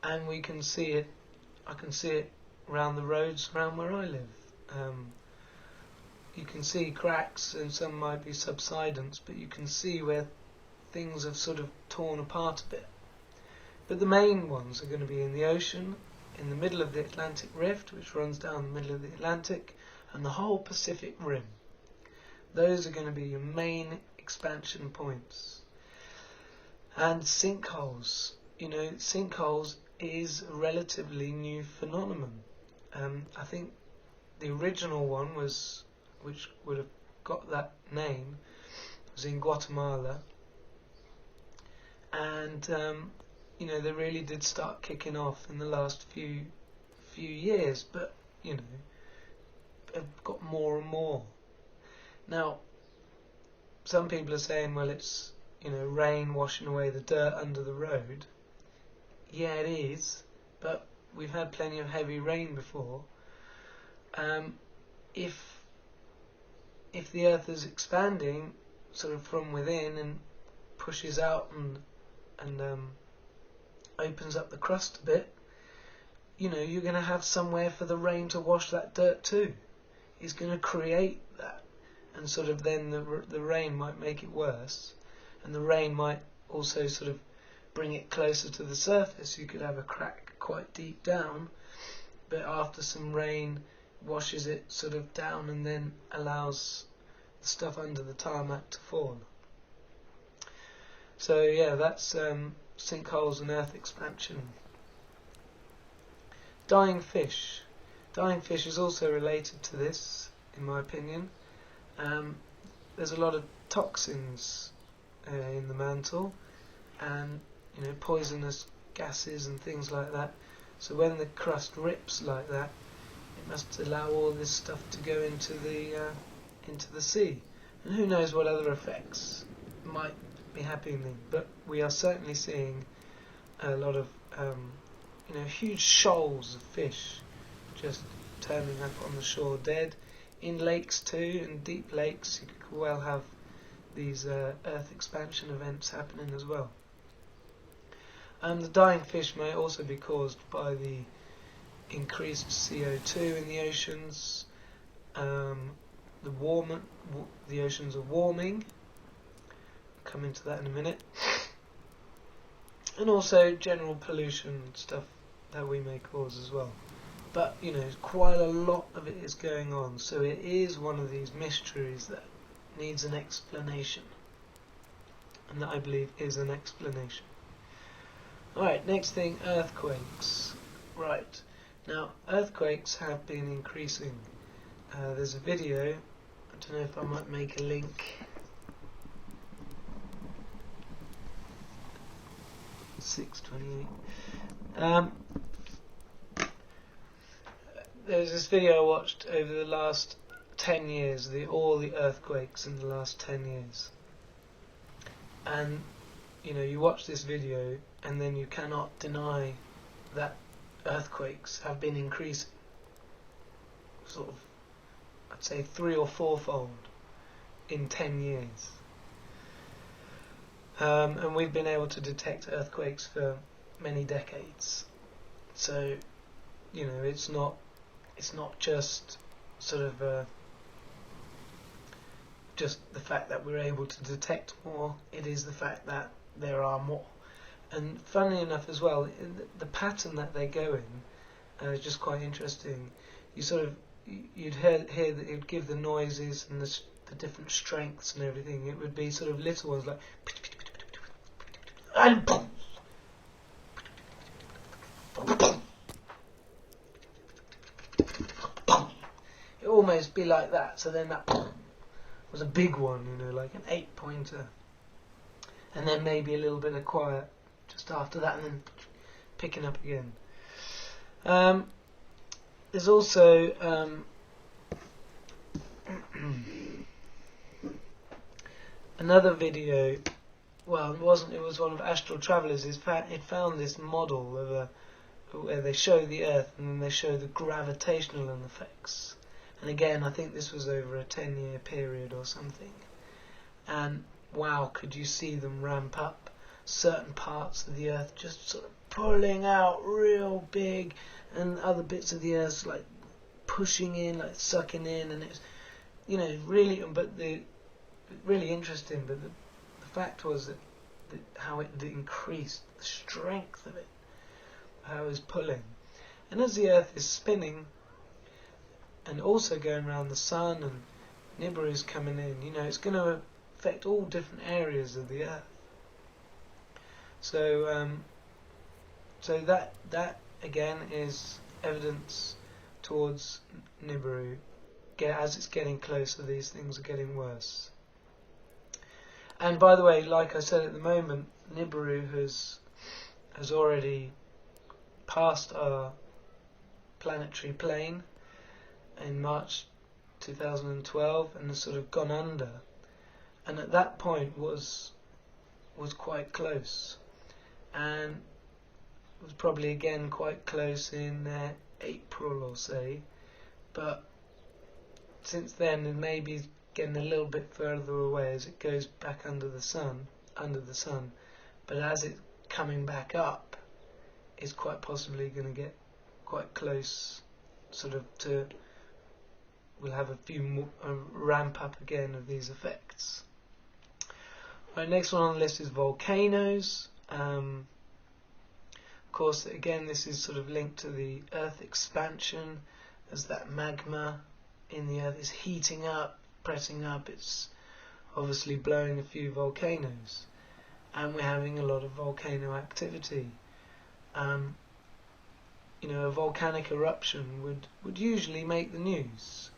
And we can see it, I can see it around the roads around where I live. You can see cracks, and some might be subsidence, but you can see where things have sort of torn apart a bit. But the main ones are going to be in the ocean, in the middle of the Atlantic Rift, which runs down the middle of the Atlantic, and the whole Pacific Rim. Those are going to be your main expansion points. And sinkholes. You know, sinkholes is a relatively new phenomenon. I think the original one was, which would have got that name, was in Guatemala. And you know, they really did start kicking off in the last few years, but you know, have got more and more. Now, some people are saying, well, it's, you know, rain washing away the dirt under the road. Yeah, it is, but we've had plenty of heavy rain before. If the Earth is expanding sort of from within and pushes out and opens up the crust a bit, you know, you're going to have somewhere for the rain to wash that dirt too. It's going to create that, and sort of then the rain might make it worse, and the rain might also sort of bring it closer to the surface. You could have a crack quite deep down, but after some rain washes it sort of down and then allows the stuff under the tarmac to fall. So yeah, that's sinkholes and earth expansion. Dying fish. Dying fish is also related to this, in my opinion. There's a lot of toxins in the mantle, and you know, poisonous gases and things like that. So when the crust rips like that, it must allow all this stuff to go into the sea, and who knows what other effects might be happening. But we are certainly seeing a lot of you know, huge shoals of fish just turning up on the shore dead. In lakes too, in deep lakes, you could well have these earth expansion events happening as well. The dying fish may also be caused by the increased CO2 in the oceans. The oceans are warming. I'll come into that in a minute. And also general pollution stuff that we may cause as well. But you know, quite a lot of it is going on, so it is one of these mysteries that needs an explanation, and that I believe is an explanation. Alright, next thing, earthquakes. Right, now earthquakes have been increasing. There's a video, I don't know if I might make a link. 6:28. There's this video I watched over the last 10 years, all the earthquakes in the last 10 years. And, you know, you watch this video and then you cannot deny that earthquakes have been increasing. Sort of, I'd say 3 or 4-fold in 10 years. And we've been able to detect earthquakes for many decades. So, you know, it's not just sort of just the fact that we're able to detect more. It is the fact that there are more. And funnily enough as well, the pattern that they go in is just quite interesting. You sort of, you'd hear that it would give the noises and the different strengths and everything. It would be sort of little ones like and boom. It almost be like that. So then that was a big one, you know, like an 8-pointer, and then maybe a little bit of quiet just after that, and then picking up again. There's also another video. Well, it wasn't. It was one of Astral Travelers. It found this model of where they show the Earth and then they show the gravitational effects. And again, I think this was over a 10-year period or something. And wow, could you see them ramp up? Certain parts of the Earth just sort of pulling out real big, and other bits of the Earth like pushing in, like sucking in, and it's, you know, really, really interesting. But the fact was that how it increased the strength of it, how it was pulling, and as the Earth is spinning, and also going around the Sun, and Nibiru is coming in. You know, it's going to affect all different areas of the Earth. So, so that again is evidence towards Nibiru. As it's getting closer, these things are getting worse. And by the way, like I said, at the moment, Nibiru has already passed our planetary plane in March 2012 and has sort of gone under. And at that point was quite close, and was probably again quite close in April or so. But since then, it may be getting a little bit further away as it goes back under the sun. But as it's coming back up, it's quite possibly going to get quite close, sort of to. We'll have a few more ramp up again of these effects. Right, next one on the list is volcanoes. Of course, again, this is sort of linked to the Earth expansion, as that magma in the Earth is heating up, pressing up. It's obviously blowing a few volcanoes, and we're having a lot of volcano activity. You know, a volcanic eruption would usually make the news,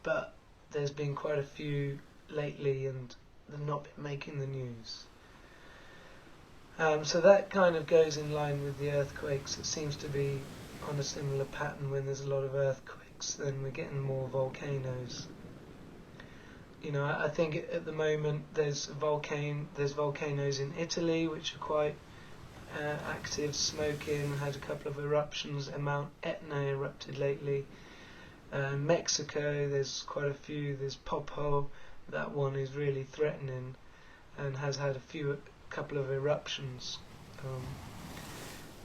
but there's been quite a few lately, and they've not been making the news. So that kind of goes in line with the earthquakes. It seems to be on a similar pattern. When there's a lot of earthquakes, then we're getting more volcanoes. You know, I think at the moment there's volcanoes in Italy which are quite active, smoking, had a couple of eruptions. Mount Etna erupted lately. Mexico, there's quite a few. There's Popo, that one is really threatening and has had a couple of eruptions.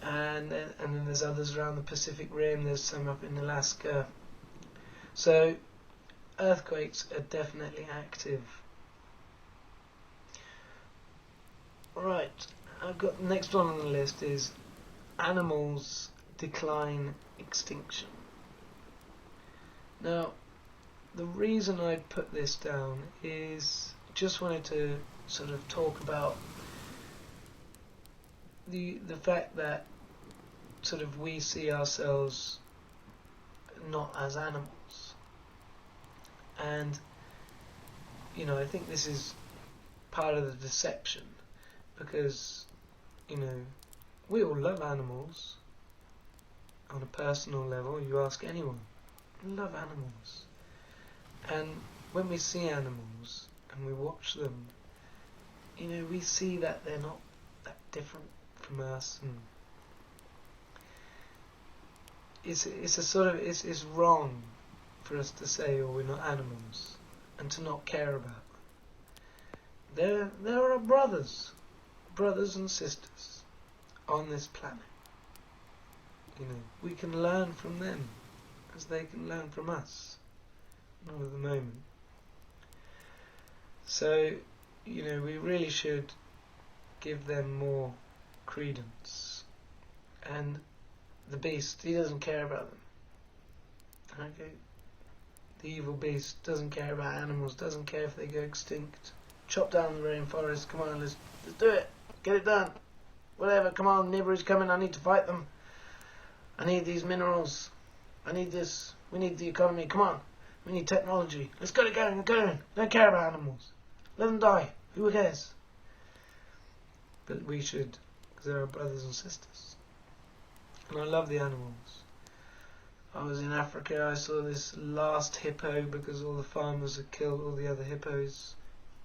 And then there's others around the Pacific Rim. There's some up in Alaska. So earthquakes are definitely active. Right, I've got the next one on the list is animals decline extinction. Now, the reason I put this down is just wanted to sort of talk about the fact that sort of we see ourselves not as animals. And, you know, I think this is part of the deception, because, you know, we all love animals on a personal level. You ask anyone, we love animals. And when we see animals and we watch them, you know, we see that they're not that different from us, and it's wrong for us to say, oh, we're not animals, and to not care about them. They're our brothers and sisters on this planet. You know, we can learn from them as they can learn from us. Not at the moment. So, you know, we really should give them more credence. And the beast, he doesn't care about them. Okay? The evil beast doesn't care about animals, doesn't care if they go extinct. Chop down the rainforest, come on, let's do it. Get it done. Whatever, come on, Nibiru's coming, I need to fight them. I need these minerals. I need this. We need the economy, come on. We need technology. Let's get it going, Don't care about animals. Let them die. Who cares? But we should, because they're our brothers and sisters. And I love the animals. I was in Africa, I saw this last hippo because all the farmers had killed all the other hippos.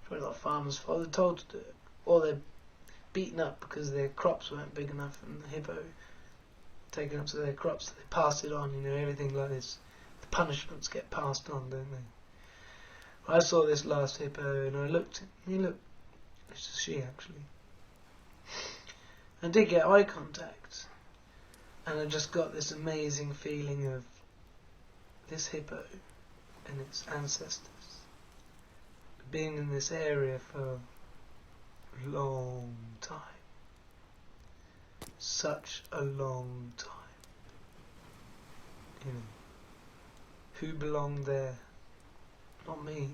Probably not farmers' fault, they're told to do it. Or they're beaten up because their crops weren't big enough and the hippo taken up to their crops, so they pass it on, you know, everything like this. The punishments get passed on, don't they? Well, I saw this last hippo and I looked, it's a she actually. I did get eye contact, and I just got this amazing feeling of this hippo and its ancestors being in this area for a long time. Such a long time. You know, who belonged there? Not me.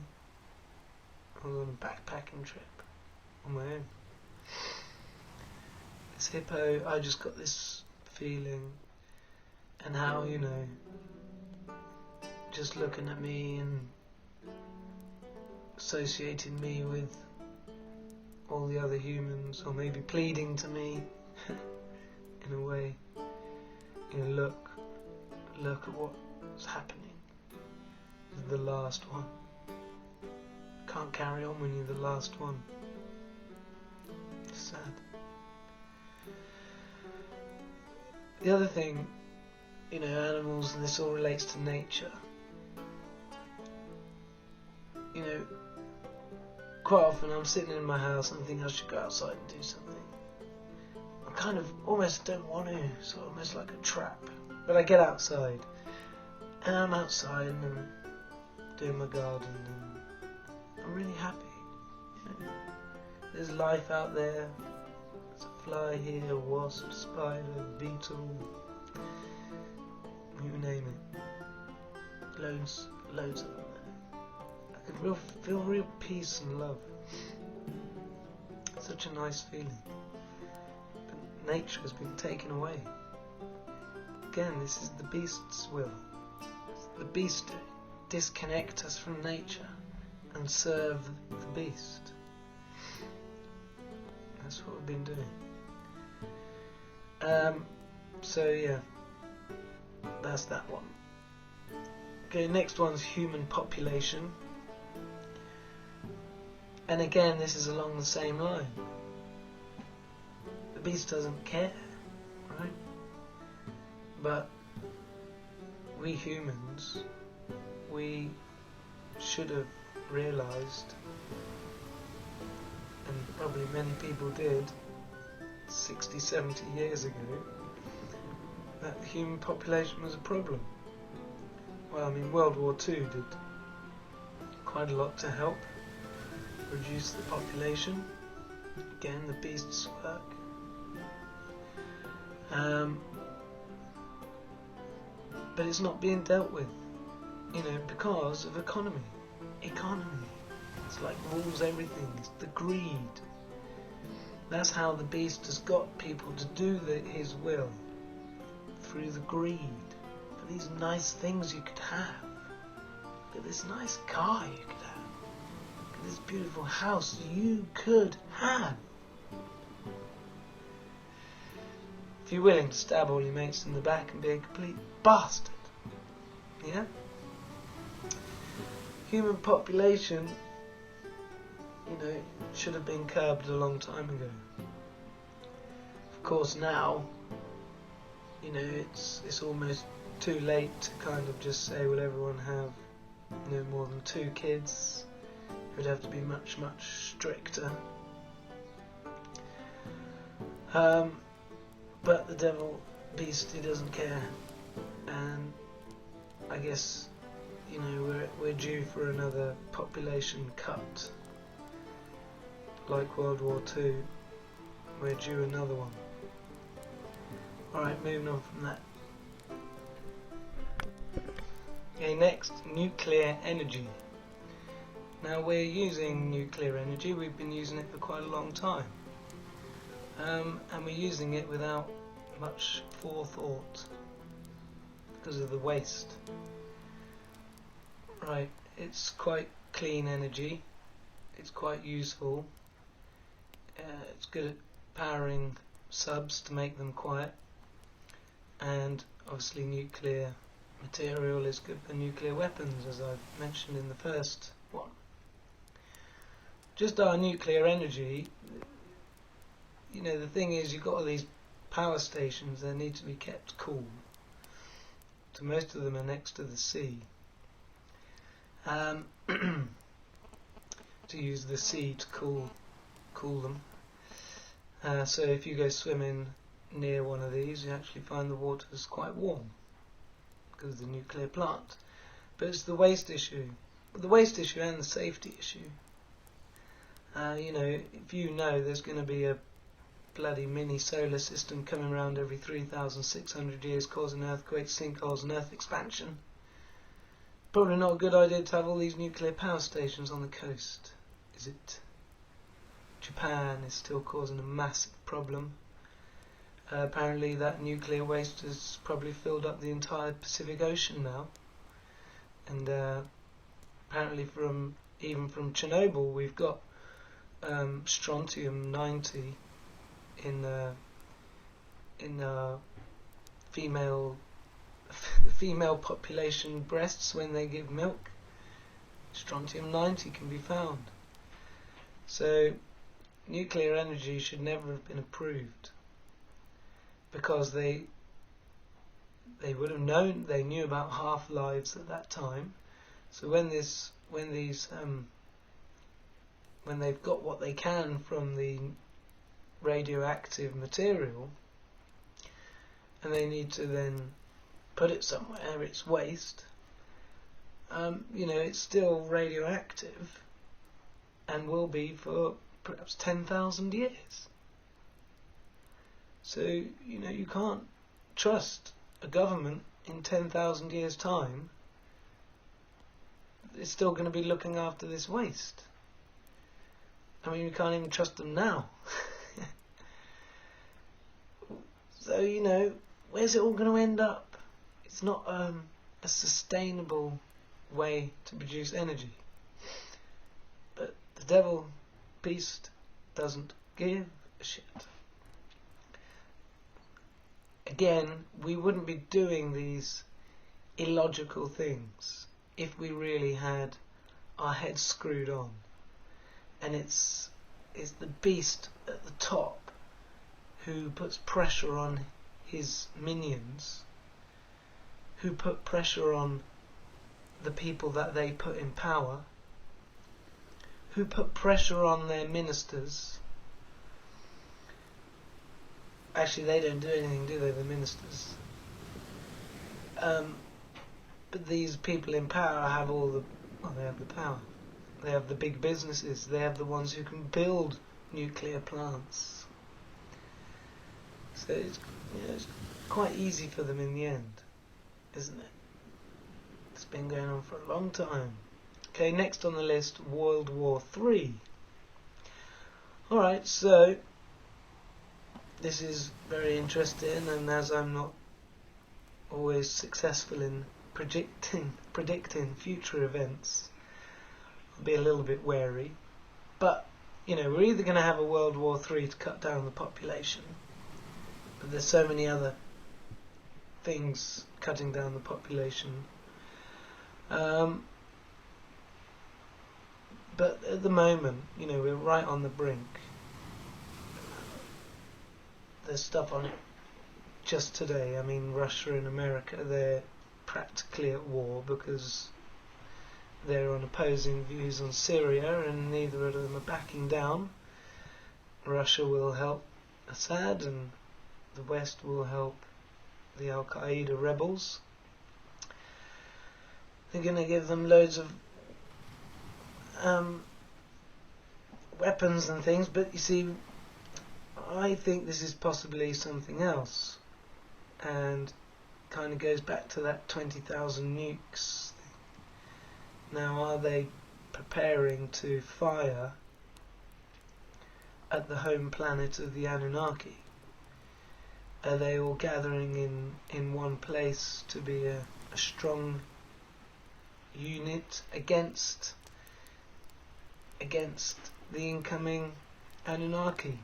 I was on a backpacking trip on my own. This hippo, I just got this feeling, and how, you know, just looking at me and associating me with all the other humans, or maybe pleading to me in a way, you know, look at what's happening. This is the last one. Can't carry on when you're the last one. It's sad. The other thing, you know, animals, and this all relates to nature. You know, quite often I'm sitting in my house and I think I should go outside and do something. I kind of almost don't want to, so almost like a trap. But I get outside, and I'm outside and I'm doing my garden, and I'm really happy. You know, there's life out there. There's a fly here, a wasp, spider, beetle, you name it. Loads of them there. I can feel real peace and love. Such a nice feeling. But nature has been taken away. Again, this is the beast's will. It's the beast to disconnect us from nature and serve the beast. That's what we've been doing. So yeah, that's that one. Okay, next one's human population. And again, this is along the same line. The beast doesn't care, right? But we humans, we should have realised, and probably many people did 60, 70 years ago, that the human population was a problem. Well, I mean, World War II did quite a lot to help reduce the population. Again, the beast's work. But it's not being dealt with, you know, because of economy. It's like rules everything. It's the greed. That's how the beast has got people to do his will, through the greed for these nice things you could have. Look at this nice car you could have. Look at this beautiful house you could have. If you're willing to stab all your mates in the back and be a complete bastard. Yeah? Human population, you know, should have been curbed a long time ago. Of course now, you know, it's almost too late to kind of just say, will everyone have, you know, more than 2 kids? It would have to be much, much stricter. But the devil beast, he doesn't care, and I guess, you know, we're due for another population cut, like World War II. We're due another one. Alright, moving on from that. Okay, next, nuclear energy. Now we're using nuclear energy. We've been using it for quite a long time. And we're using it without much forethought because of the waste. Right, it's quite clean energy, it's quite useful, it's good at powering subs to make them quiet, and obviously nuclear material is good for nuclear weapons, as I've mentioned in the first one. Just our nuclear energy, you know, the thing is, you've got all these power stations, they need to be kept cool. So most of them are next to the sea. To use the sea to cool them. So if you go swimming near one of these, you actually find the water is quite warm because of the nuclear plant. But it's the waste issue. The waste issue and the safety issue. You know, if you know there's going to be a bloody mini solar system coming around every 3,600 years causing earthquakes, sinkholes and earth expansion, Probably not a good idea to have all these nuclear power stations on the coast, is it? Japan is still causing a massive problem. Apparently that nuclear waste has probably filled up the entire Pacific Ocean now. And apparently even from Chernobyl we've got strontium-90 in female population breasts when they give milk. Strontium-90 can be found. So nuclear energy should never have been approved, because they would have known, they knew about half-lives at that time. So when they've got what they can from the radioactive material, and they need to then put it somewhere, it's waste. It's still radioactive and will be for perhaps 10,000 years. So, you can't trust a government in 10,000 years' time. It's still going to be looking after this waste. I mean, you can't even trust them now. So, where's it all going to end up? It's not a sustainable way to produce energy. But the devil beast doesn't give a shit. Again, we wouldn't be doing these illogical things if we really had our heads screwed on. And it's the beast at the top who puts pressure on his minions, who put pressure on the people that they put in power, who put pressure on their ministers. Actually, they don't do anything, do they, the ministers? But these people in power have they have the power. They have the big businesses. They have the ones who can build nuclear plants. So it's quite easy for them in the end, isn't it? It's been going on for a long time. Okay, next on the list, World War III. Alright, so this is very interesting, and as I'm not always successful in predicting future events, I'll be a little bit wary. But, we're either going to have a World War III to cut down the population, but there's so many other things cutting down the population. But at the moment, we're right on the brink. There's stuff on it just today. I mean, Russia and America, they're practically at war because they're on opposing views on Syria, and neither of them are backing down. Russia will help Assad, and the West will help the Al-Qaeda rebels. They're going to give them loads of weapons and things, but you see, I think this is possibly something else, and kind of goes back to that 20,000 nukes thing. Now, are they preparing to fire at the home planet of the Anunnaki? Are they all gathering in one place to be a strong unit against the incoming Anunnaki?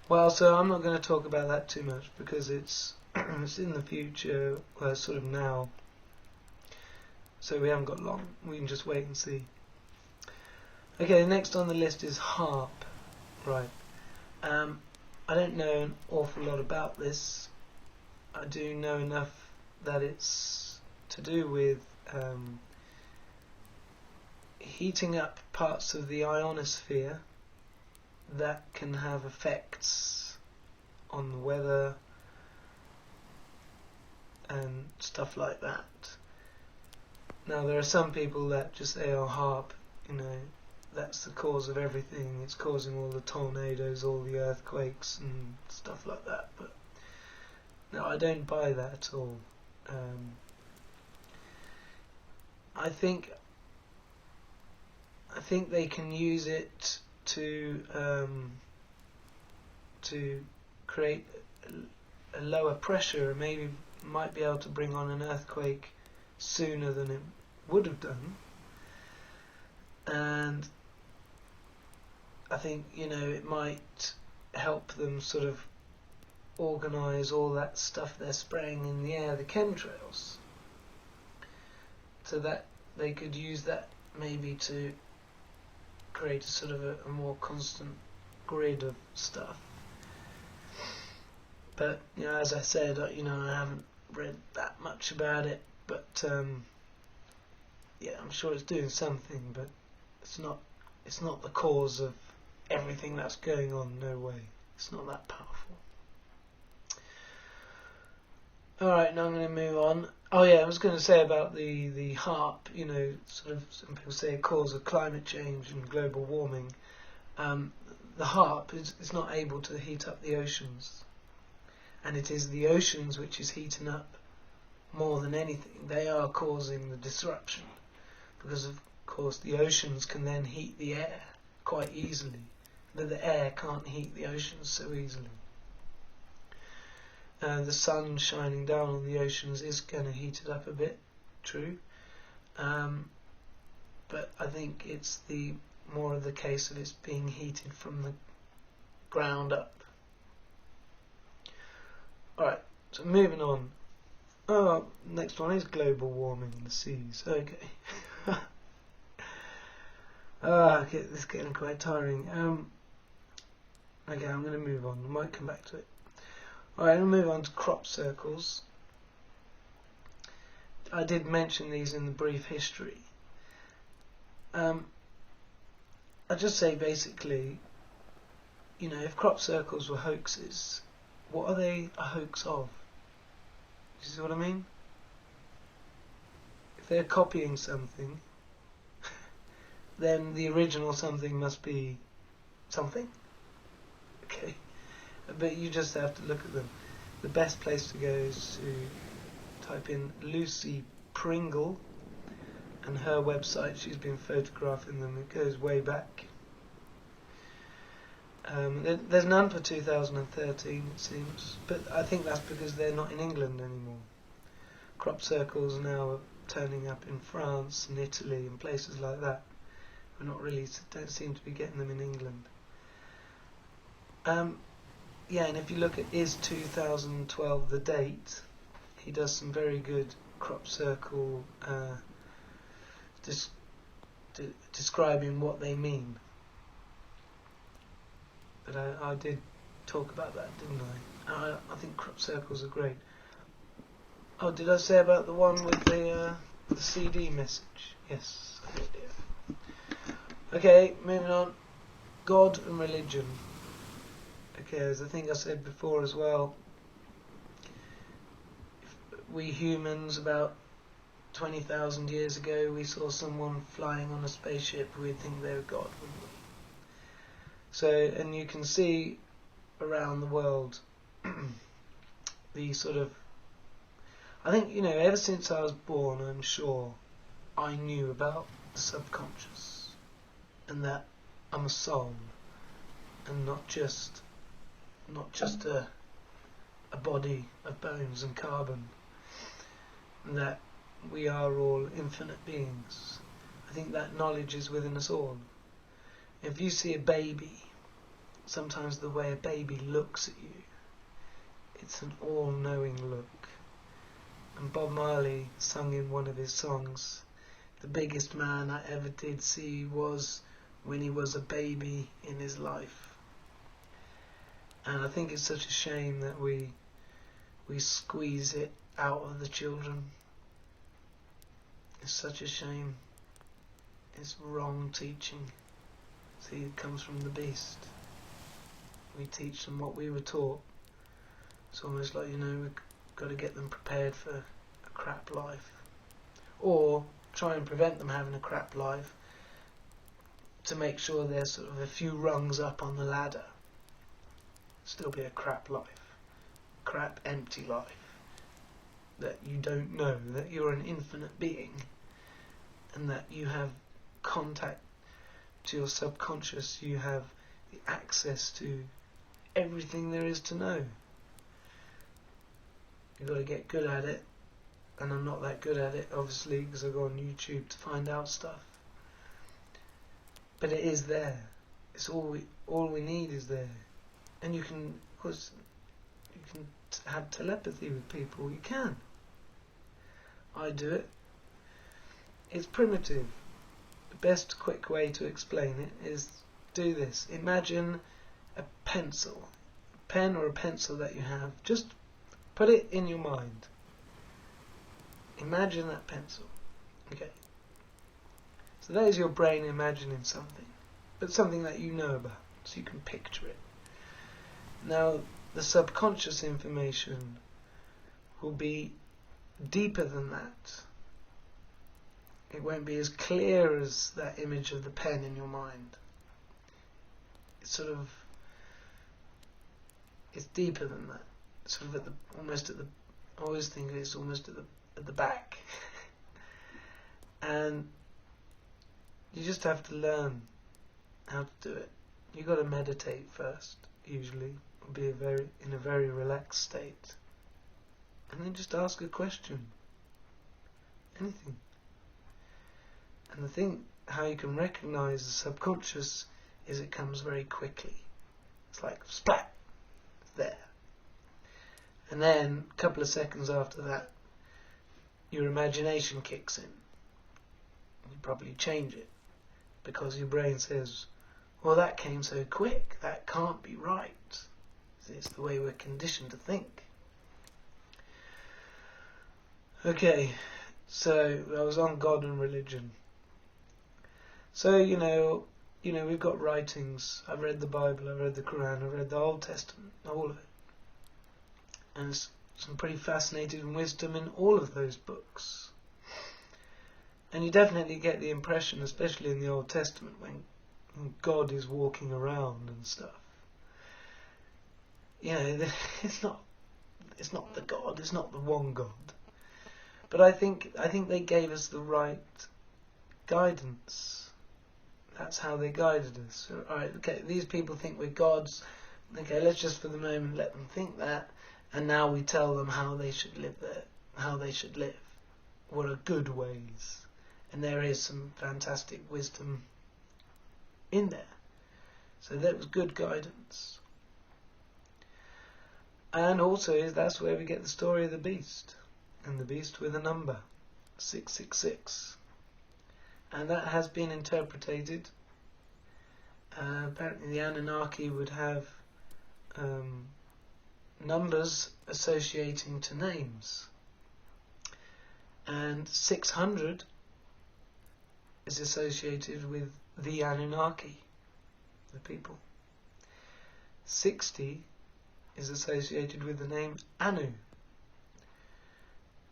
Well, so I'm not going to talk about that too much because it's in the future, sort of now. So we haven't got long. We can just wait and see. Okay, next on the list is HAARP. Right. I don't know an awful lot about this. I do know enough that it's to do with heating up parts of the ionosphere that can have effects on the weather and stuff like that. Now, there are some people that just say, oh, HAARP, that's the cause of everything, it's causing all the tornadoes, all the earthquakes and stuff like that, but no, I don't buy that at all. I think they can use it to create a lower pressure, and maybe might be able to bring on an earthquake sooner than it would have done. And I think, you know, it might help them sort of organise all that stuff they're spraying in the air, the chemtrails, so that they could use that maybe to create a sort of a more constant grid of stuff. But, you know, as I said, you know, I haven't read that much about it, but yeah, I'm sure it's doing something, but it's not the cause of everything that's going on. No way. It's not that powerful. Alright, now I'm going to move on. Oh yeah, I was going to say about the HAARP, you know, sort of, some people say a cause of climate change and global warming. The HAARP is not able to heat up the oceans, and it is the oceans which is heating up more than anything. They are causing the disruption, because of course the oceans can then heat the air quite easily, but the air can't heat the oceans so easily. The sun shining down on the oceans is going to heat it up a bit, true, but I think it's more of the case of it's being heated from the ground up. Alright, so moving on. Oh, next one is global warming in the seas. Okay. Okay, this is getting quite tiring. Okay, I'm going to move on. I might come back to it. Alright, I'm going to move on to crop circles. I did mention these in the brief history. I'll just say basically, you know, if crop circles were hoaxes, what are they a hoax of? You see what I mean? If they're copying something, then the original something must be something. Okay. But you just have to look at them. The best place to go is to type in Lucy Pringle, and her website, she's been photographing them. It goes way back. There's none for 2013, it seems, but I think that's because they're not in England anymore. Crop circles now are turning up in France and Italy and places like that. We're not really, don't seem to be getting them in England. Yeah, and if you look at Is 2012 the Date, he does some very good crop circle describing what they mean. But I did talk about that, didn't I? I think crop circles are great. Oh, did I say about the one with the CD message? Yes, I did. Okay, moving on. God and religion. Okay, as I think I said before as well, we humans about 20,000 years ago, we saw someone flying on a spaceship, we'd think they were God, wouldn't we? So, and you can see around the world the sort of, I think, you know, ever since I was born, I'm sure I knew about the subconscious, and that I'm a soul and not just a body of bones and carbon, and that we are all infinite beings. I think that knowledge is within us all. If you see a baby, sometimes the way a baby looks at you, it's an all-knowing look. And Bob Marley sung in one of his songs, "The biggest man I ever did see was when he was a baby in his life." And I think it's such a shame that we squeeze it out of the children. It's such a shame. It's wrong teaching. See, it comes from the beast. We teach them what we were taught. It's almost like, you know, we've got to get them prepared for a crap life, or try and prevent them having a crap life to make sure they're sort of a few rungs up on the ladder. Still be a crap life, crap empty life, that you don't know that you're an infinite being and that you have contact to your subconscious, you have the access to everything there is to know. You've got to get good at it, and I'm not that good at it, obviously, because I go on YouTube to find out stuff. But it is there. It's all we need is there, and you can, of course, you can have telepathy with people. You can. I do it. It's primitive. The best quick way to explain it is do this. Imagine a pencil, a pen or a pencil that you have. Just put it in your mind. Imagine that pencil. Okay. So that is your brain imagining something, but something that you know about, so you can picture it. Now, the subconscious information will be deeper than that. It won't be as clear as that image of the pen in your mind. It's sort of, it's deeper than that. It's sort of at the, almost at the, I always think it's almost at the back. And you just have to learn how to do it. You've got to meditate first, usually, or be in a very relaxed state. And then just ask a question. Anything. And the thing, how you can recognize the subconscious is it comes very quickly. It's like splat, it's there. And then a couple of seconds after that, your imagination kicks in. You probably change it because your brain says, well, that came so quick, that can't be right. It's the way we're conditioned to think. Okay, so I was on God and religion. So, you know, we've got writings. I've read the Bible, I've read the Quran, I've read the Old Testament, all of it. And there's some pretty fascinating wisdom in all of those books. And you definitely get the impression, especially in the Old Testament, when God is walking around and stuff. You know, it's not the God, it's not the one God. But I think they gave us the right guidance. That's how they guided us. So, alright, okay, these people think we're gods. Okay, let's just for the moment let them think that, and now we tell them how they should live what are good ways. And there is some fantastic wisdom in there. So that was good guidance. And also that's where we get the story of the beast. And the beast with a number, 666. And that has been interpreted. Apparently the Anunnaki would have numbers associating to names. And 600 is associated with the Anunnaki, the people. 60 is associated with the name Anu.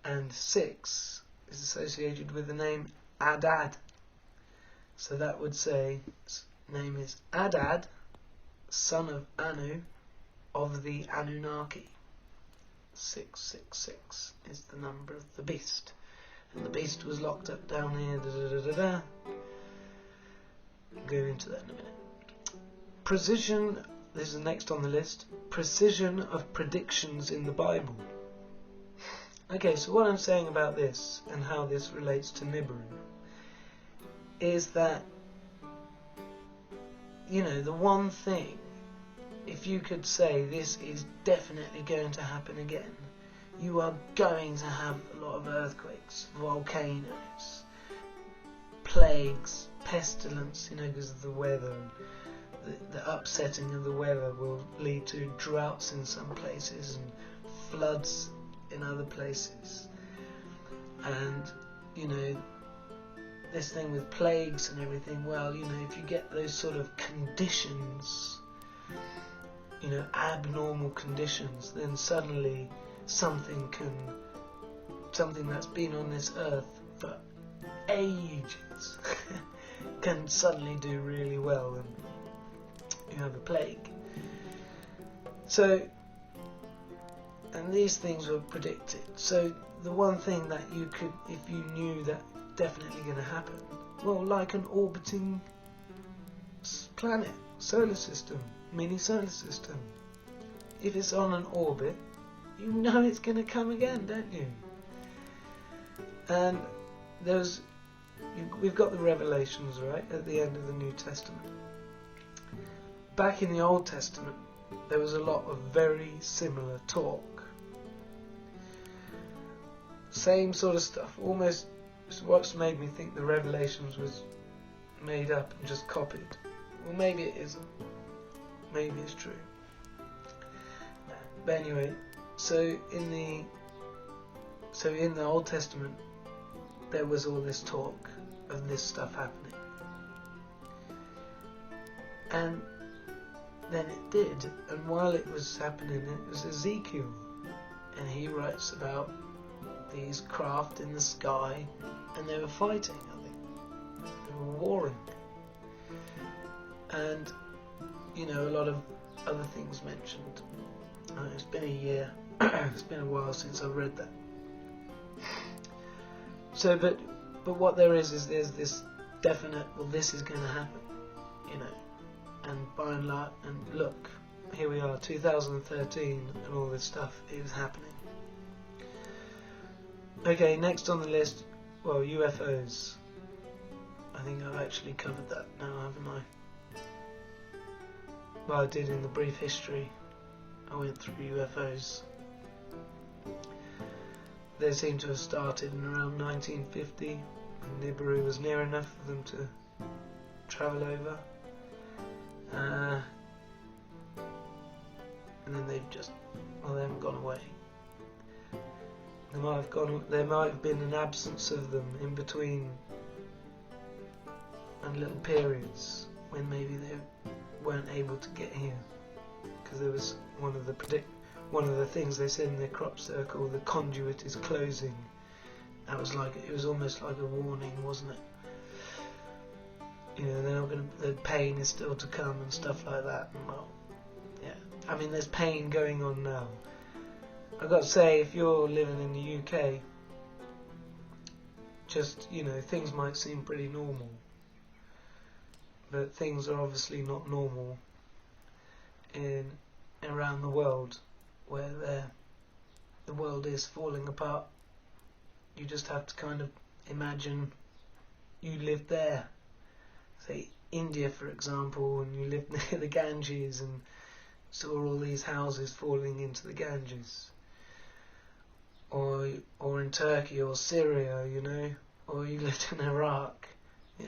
And 6 is associated with the name Adad. So that would say his name is Adad, son of Anu, of the Anunnaki. 666 is the number of the beast. And the beast was locked up down here. I'll go into that in a minute. Precision, this is next on the list. Precision of predictions in the Bible. Okay, so what I'm saying about this and how this relates to Nibiru is that, you know, the one thing, if you could say this is definitely going to happen again, you are going to have a lot of earthquakes, volcanoes, plagues, pestilence, you know, because of the weather. The upsetting of the weather will lead to droughts in some places and floods in other places. And, you know, this thing with plagues and everything, well, you know, if you get those sort of conditions, you know, abnormal conditions, then suddenly something that's been on this earth for ages can suddenly do really well, and you have a plague. So, and these things were predicted. So the one thing that you could, if you knew that definitely going to happen? Well, like an orbiting planet, solar system, mini solar system. If it's on an orbit, you know it's going to come again, don't you? And we've got the Revelations, right, at the end of the New Testament. Back in the Old Testament, there was a lot of very similar talk. Same sort of stuff, almost. What's made me think the Revelations was made up and just copied. Well, maybe it isn't. Maybe it's true. But anyway, so in the Old Testament, there was all this talk of this stuff happening, and then it did. And while it was happening, it was Ezekiel, and he writes about these craft in the sky, and they were fighting. I think they were warring, and a lot of other things mentioned. It's been a year. It's been a while since I've read that. So, but what there is there's this definite, well, this is going to happen, and by and large, and look, here we are, 2013, and all this stuff is happening. Okay, next on the list, well, UFOs. I think I've actually covered that now, haven't I? Well, I did in the brief history. I went through UFOs. They seem to have started in around 1950, and Nibiru was near enough for them to travel over. And then they haven't gone away. There might have been an absence of them in between, and little periods when maybe they weren't able to get here, because there was one of the things they said in their crop circle, the conduit is closing. That was it was almost like a warning, wasn't it? They're not the pain is still to come and stuff like that. And well, yeah. I mean, there's pain going on now. I've got to say, if you're living in the UK, just, things might seem pretty normal. But things are obviously not normal around the world, where the world is falling apart. You just have to kind of imagine you lived there. Say India, for example, and you lived near the Ganges and saw all these houses falling into the Ganges. Or in Turkey or Syria, or you lived in Iraq. Yeah.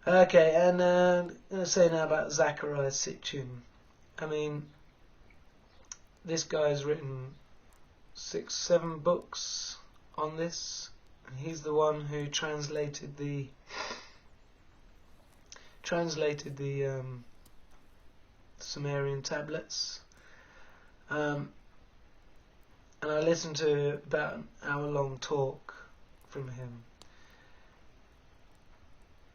Okay, and I'm going to say now about Zecharia Sitchin. I mean, this guy's written 6-7 books on this, and he's the one who translated the Sumerian tablets. And I listened to about an hour-long talk from him,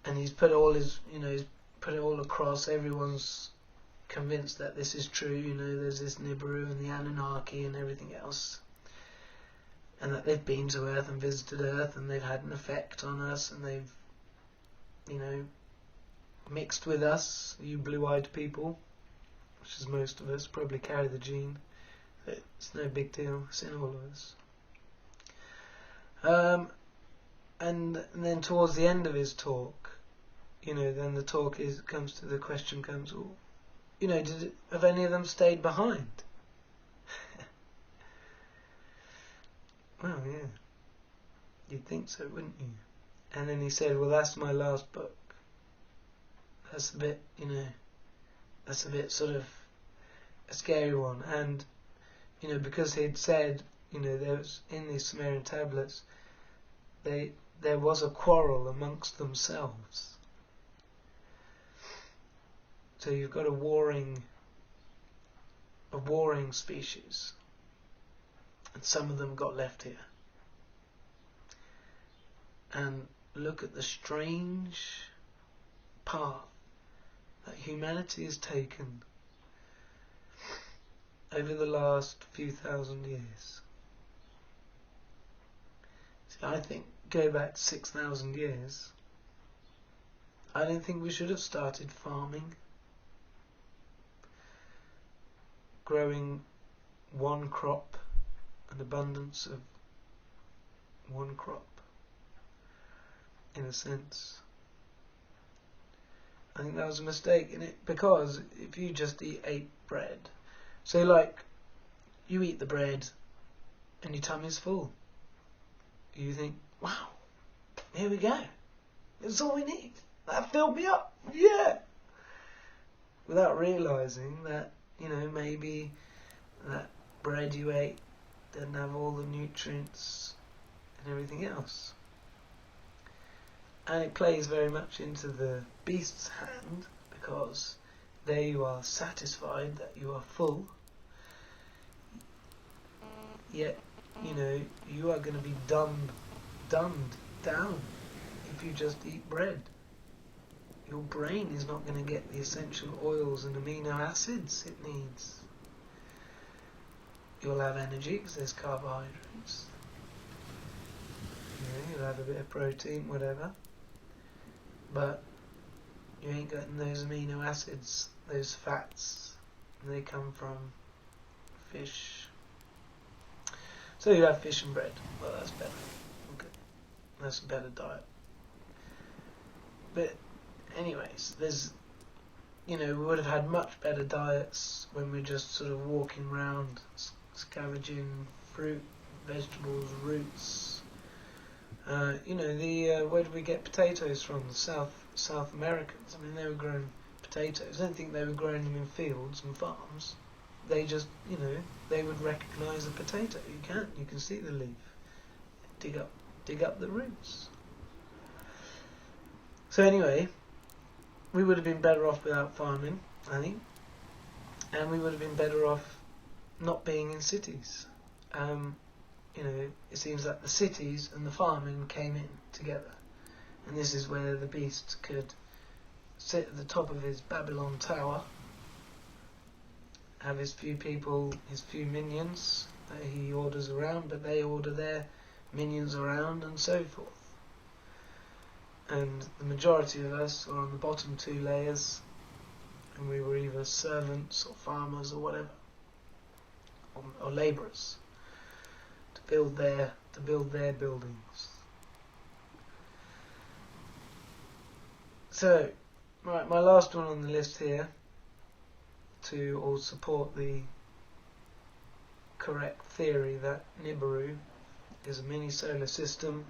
and he's put all his, he's put it all across. Everyone's convinced that this is true. There's this Nibiru and the Anunnaki and everything else, and that they've been to Earth and visited Earth, and they've had an effect on us, and they've, mixed with us, you blue-eyed people, which is most of us, probably carry the gene. It's no big deal, it's in all of us. And then towards the end of his talk, then the talk comes to the question, well, have any of them stayed behind? Well, yeah, you'd think so, wouldn't you? And then he said, well, that's my last book. That's a bit, that's a bit sort of a scary one. And because he'd said, there was in these Sumerian tablets, there was a quarrel amongst themselves. So you've got a warring species, and some of them got left here. And look at the strange path that humanity has taken over the last few thousand years. I think, go back 6,000 years, I don't think we should have started farming, growing one crop, an abundance of one crop, in a sense. I think that was a mistake in it, because if you just ate bread, so like you eat the bread and your tummy's full, you think, wow, here we go, that's all we need, that filled me up, yeah, without realising that, you know, maybe that bread you ate didn't have all the nutrients and everything else. And it plays very much into the beast's hand, because there you are satisfied that you are full, yet, you know, you are going to be dumbed down if you just eat bread. Your brain is not going to get the essential oils and amino acids it needs. You'll have energy because there's carbohydrates. You know, you'll have a bit of protein, whatever. But you ain't getting those amino acids, those fats. They come from fish. So you have fish and bread. Well, that's better. Okay. That's a better diet. But anyways, there's, you know, we would have had much better diets when we're just sort of walking around, scavenging fruit, vegetables, roots. You know, where did we get potatoes from? The South Americans. I mean, they were growing potatoes. I don't think they were growing them in fields and farms. They just, you know, they would recognise a potato. You can see the leaf. Dig up the roots. So anyway, we would have been better off without farming, I think, and we would have been better off not being in cities. You know, it seems like the cities and the farming came in together, and this is where the beast could sit at the top of his Babylon tower, have his few people, his few minions that he orders around, but they order their minions around, and so forth. And the majority of us are on the bottom two layers, and we were either servants or farmers or whatever, or labourers, to build their buildings. So, right, my last one on the list here, to all support the correct theory that Nibiru is a mini solar system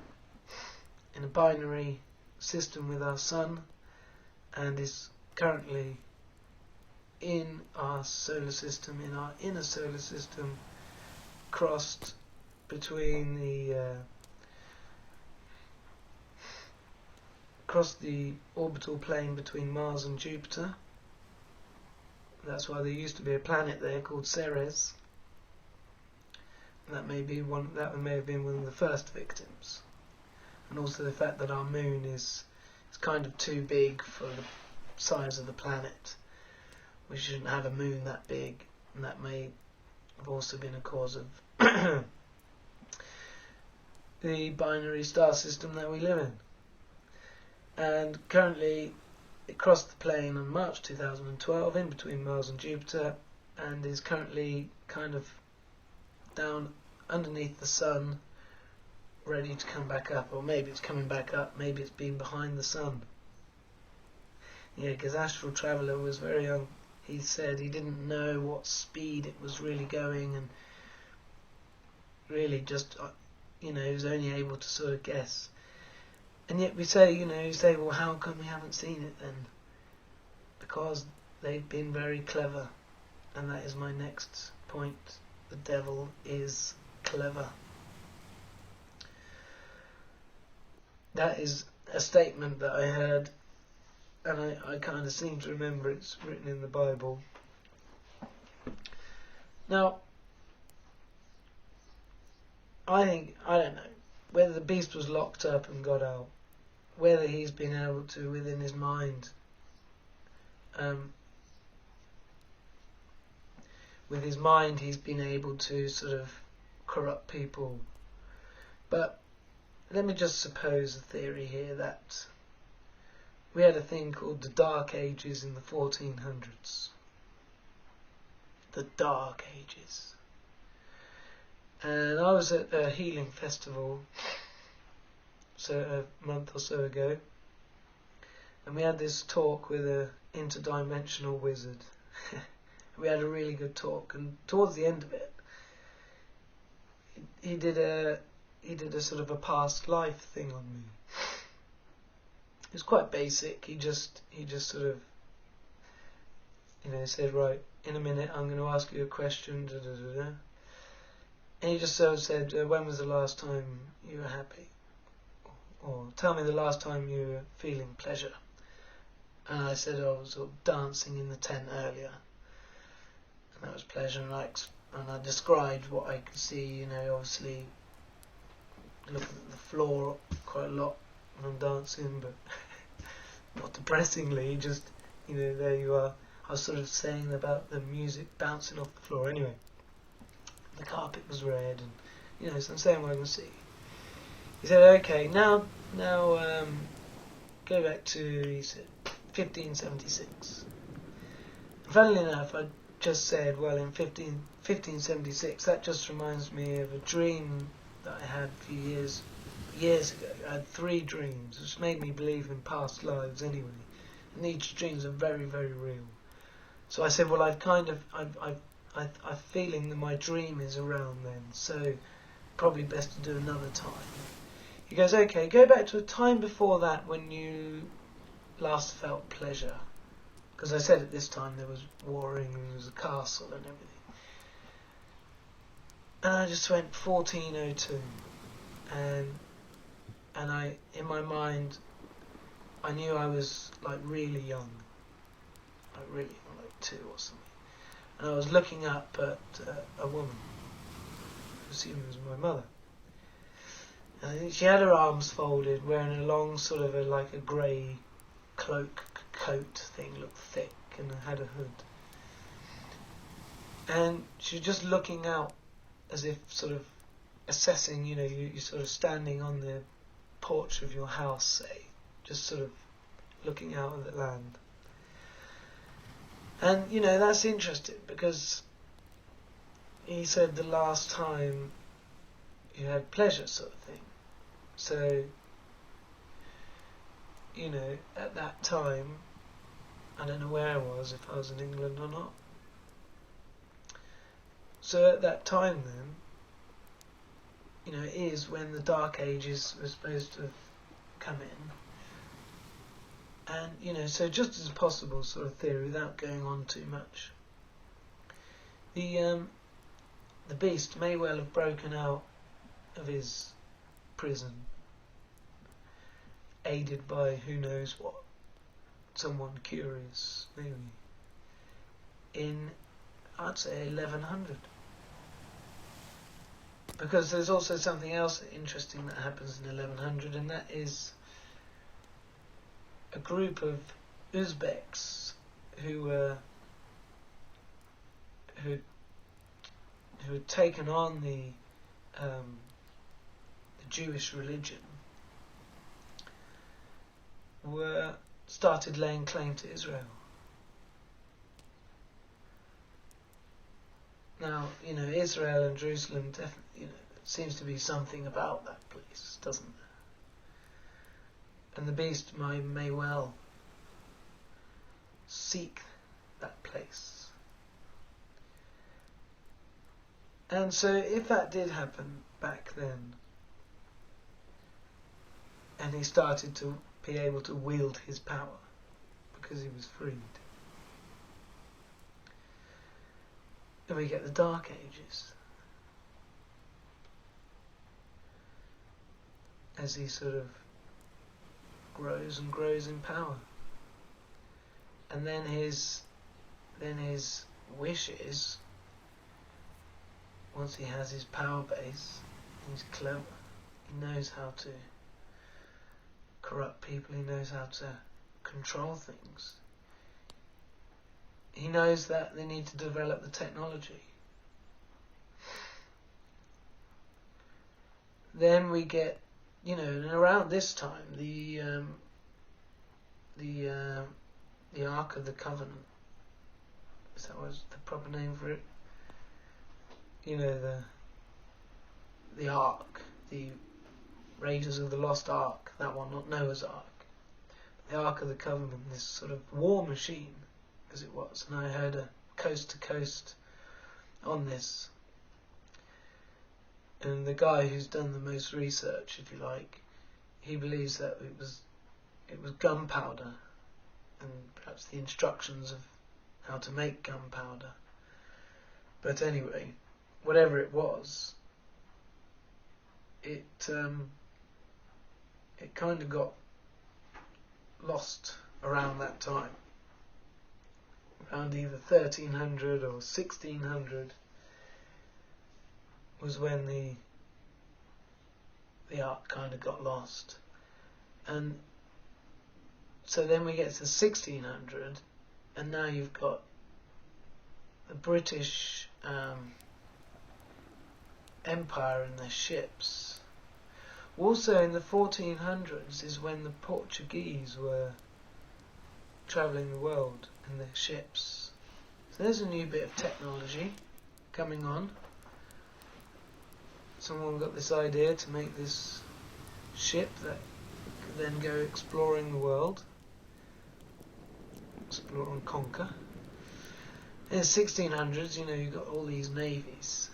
in a binary system with our Sun, and is currently in our solar system, in our inner solar system, crossed between across the orbital plane between Mars and Jupiter. That's why there used to be a planet there called Ceres. That may have been one of the first victims. And also the fact that our moon is kind of too big for the size of the planet. We shouldn't have a moon that big, and that may have also been a cause of the binary star system that we live in. And currently it crossed the plane on March 2012 in between Mars and Jupiter, and is currently kind of down underneath the Sun, ready to come back up. Or maybe it's coming back up, maybe it's been behind the Sun. Yeah, because Astral Traveller was very young. He said he didn't know what speed it was really going, and really just, you know, he was only able to sort of guess. And yet we say, you know, well, how come we haven't seen it then? Because they've been very clever. And that is my next point. The devil is clever. That is a statement that I heard, and I kind of seem to remember it's written in the Bible. Now, I don't know, whether the beast was locked up and got out, whether he's been able to, within his mind, with his mind he's been able to sort of corrupt people. But let me just suppose a theory here that we had a thing called the Dark Ages in the 1400s. The Dark Ages. And I was at a healing festival a month or so ago, and we had this talk with an interdimensional wizard. We had a really good talk, and towards the end of it, he did a sort of a past life thing on me. It was quite basic. He just sort of, said, right, in a minute I'm going to ask you a question, da, da, da, da. And he just sort of said, when was the last time you were happy? Or tell me the last time you were feeling pleasure. And I said, I was sort of dancing in the tent earlier, and that was pleasure. And I described what I could see, obviously looking at the floor quite a lot when I'm dancing, but not depressingly, just, there you are. I was sort of saying about the music bouncing off the floor. Anyway, the carpet was red, and, so I'm saying what I can see. He said, okay, now go back to, he said, 1576. And funnily enough, I just said, well, in 1576, that just reminds me of a dream that I had a few years ago. I had 3 dreams, which made me believe in past lives anyway. And each dreams are very, very real. So I said, well, I'm feeling that my dream is around then, so probably best to do another time. He goes, okay, go back to a time before that when you last felt pleasure. Because I said at this time there was warring and there was a castle and everything. And I just went 1402. And I, in my mind, I knew I was like really young. Like 2 or something. And I was looking up at a woman. I assume it was my mother. And she had her arms folded, wearing a long sort of like a grey coat thing, looked thick, and had a hood. And she was just looking out as if sort of assessing, you're sort of standing on the porch of your house, say, just sort of looking out at the land. And, that's interesting because he said the last time you had pleasure sort of thing. So, at that time, I don't know where I was, if I was in England or not. So at that time then, it is when the Dark Ages were supposed to have come in. And, so just as a possible sort of theory, without going on too much, the beast may well have broken out of his prison, aided by who knows what, someone curious, maybe, in, I'd say, 1100. Because there's also something else interesting that happens in 1100, and that is a group of Uzbeks who had taken on the Jewish religion, started laying claim to Israel. Now, Israel and Jerusalem definitely, seems to be something about that place, doesn't there? And the beast may well seek that place. And so if that did happen back then, and he started to be able to wield his power because he was freed, then we get the Dark Ages. As he sort of grows and grows in power. And then his wish is, once he has his power base, he's clever, he knows how to corrupt people, he knows how to control things. He knows that they need to develop the technology. Then we get you know, and around this time, the Ark of the Covenant, is that was the proper name for it? You know, the Ark, the Raiders of the Lost Ark, that one, not Noah's Ark. The Ark of the Covenant, this sort of war machine, as it was, and I heard a coast to coast on this. And the guy who's done the most research, if you like, he believes that it was gunpowder, and perhaps the instructions of how to make gunpowder. But anyway, whatever it was, it kind of got lost around that time, around either 1300 or 1600 was when the Ark kind of got lost. And so then we get to 1600, and now you've got the British Empire and their ships. Also in the 1400s is when the Portuguese were travelling the world in their ships. So there's a new bit of technology coming on. Someone got this idea to make this ship that could then go exploring the world, explore and conquer. In the 1600s, you know, you got all these navies,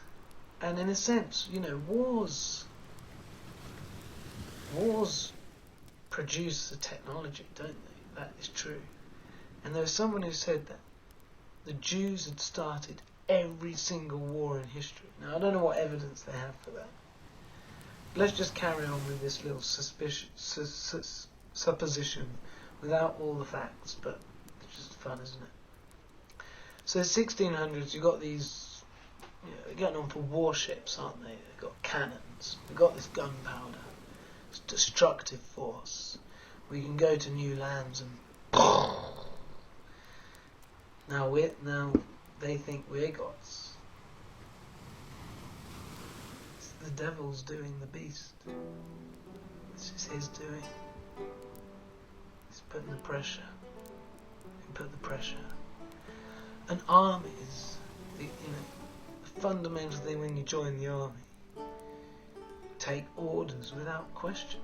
and in a sense, you know, wars produce the technology, don't they? That is true. And there was someone who said that the Jews had started every single war in history. Now, I don't know what evidence they have for that. Let's just carry on with this little supposition without all the facts, but it's just fun, isn't it? So 1600s, you got these, you know, they're getting on for warships, aren't they? They've got cannons, they've got this gunpowder, it's destructive force. We can go to new lands and now they think we're gods. It's the devil's doing the beast. This is his doing. He's putting the pressure. He put the pressure. And armies, the fundamental thing when you join the army, take orders without question.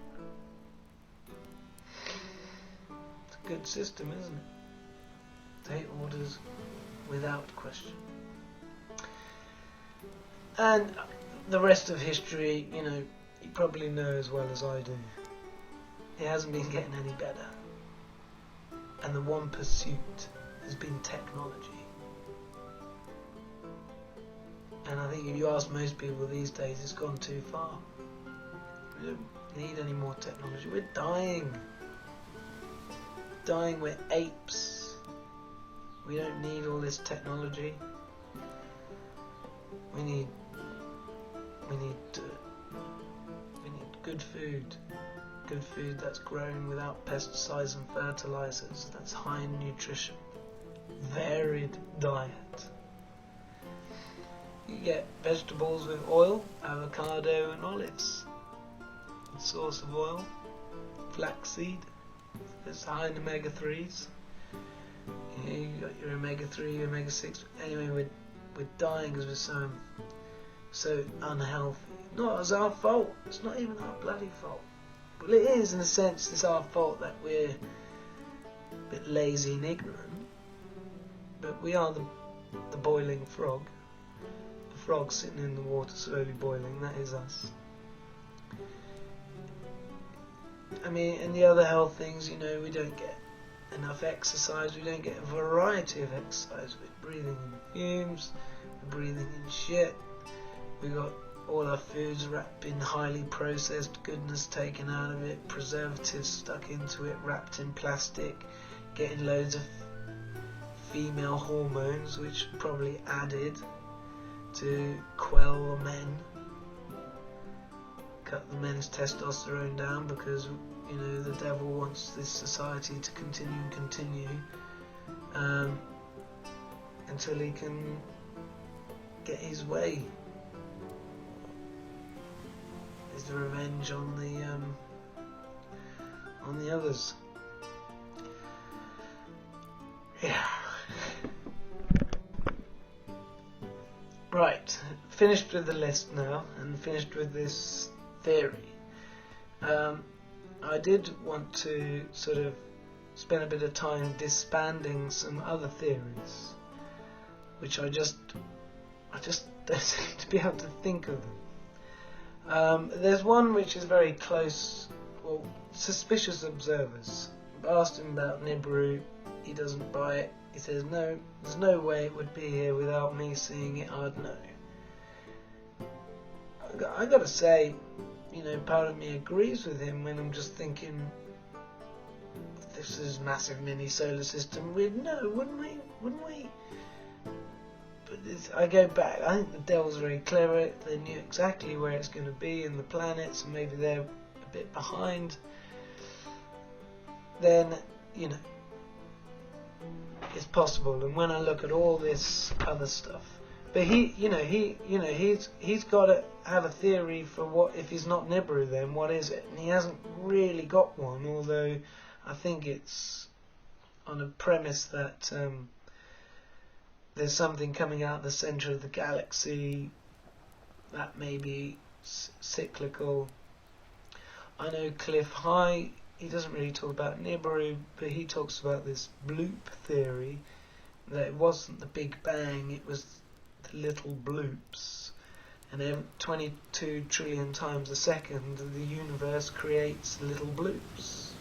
It's a good system, isn't it? Take orders without question. And the rest of history, you know, you probably know as well as I do. It hasn't been getting any better. And the one pursuit has been technology. And I think if you ask most people these days, it's gone too far. We don't need any more technology. We're dying. We're apes. We don't need all this technology. We need good food. Good food that's grown without pesticides and fertilizers. That's high in nutrition. Varied diet. You get vegetables with oil, avocado and olives. The source of oil, flaxseed. It's high in omega-3s. You got your omega-3, omega-6. Anyway, we're dying because we're so unhealthy. Not as our fault. It's not even our bloody fault. Well, it is in a sense. It's our fault that we're a bit lazy and ignorant. But we are the boiling frog. The frog sitting in the water slowly boiling. That is us. I mean, and the other health things, you know, we don't get enough exercise, we don't get a variety of exercise. We're breathing in fumes, we're breathing in shit, we got all our foods wrapped in highly processed goodness taken out of it, preservatives stuck into it, wrapped in plastic, getting loads of female hormones which probably added to quell the men, cut the men's testosterone down, because you know the devil wants this society to continue until he can get his way. his revenge on the others. Yeah. Right, finished with the list now, and finished with this theory. I did want to sort of spend a bit of time disbanding some other theories, which I just don't seem to be able to think of them. There's one which is very close. Well, suspicious observers. I asked him about Nibiru. He doesn't buy it. He says, no, there's no way it would be here without me seeing it. I'd know. I gotta say, you know, part of me agrees with him when I'm just thinking, if this is massive mini solar system, we'd know, wouldn't we? But I go back. I think the Devils are very clever. They knew exactly where it's going to be in the planets, and maybe they're a bit behind. Then, you know, it's possible. And when I look at all this other stuff, but he's got to have a theory for what, if he's not Nibiru, then what is it? And he hasn't really got one, although I think it's on a premise that there's something coming out of the centre of the galaxy that may be cyclical. I know Cliff High, he doesn't really talk about Nibiru, but he talks about this bloop theory, that it wasn't the Big Bang, it was the little bloops. And 22 trillion times a second, the universe creates little bloops.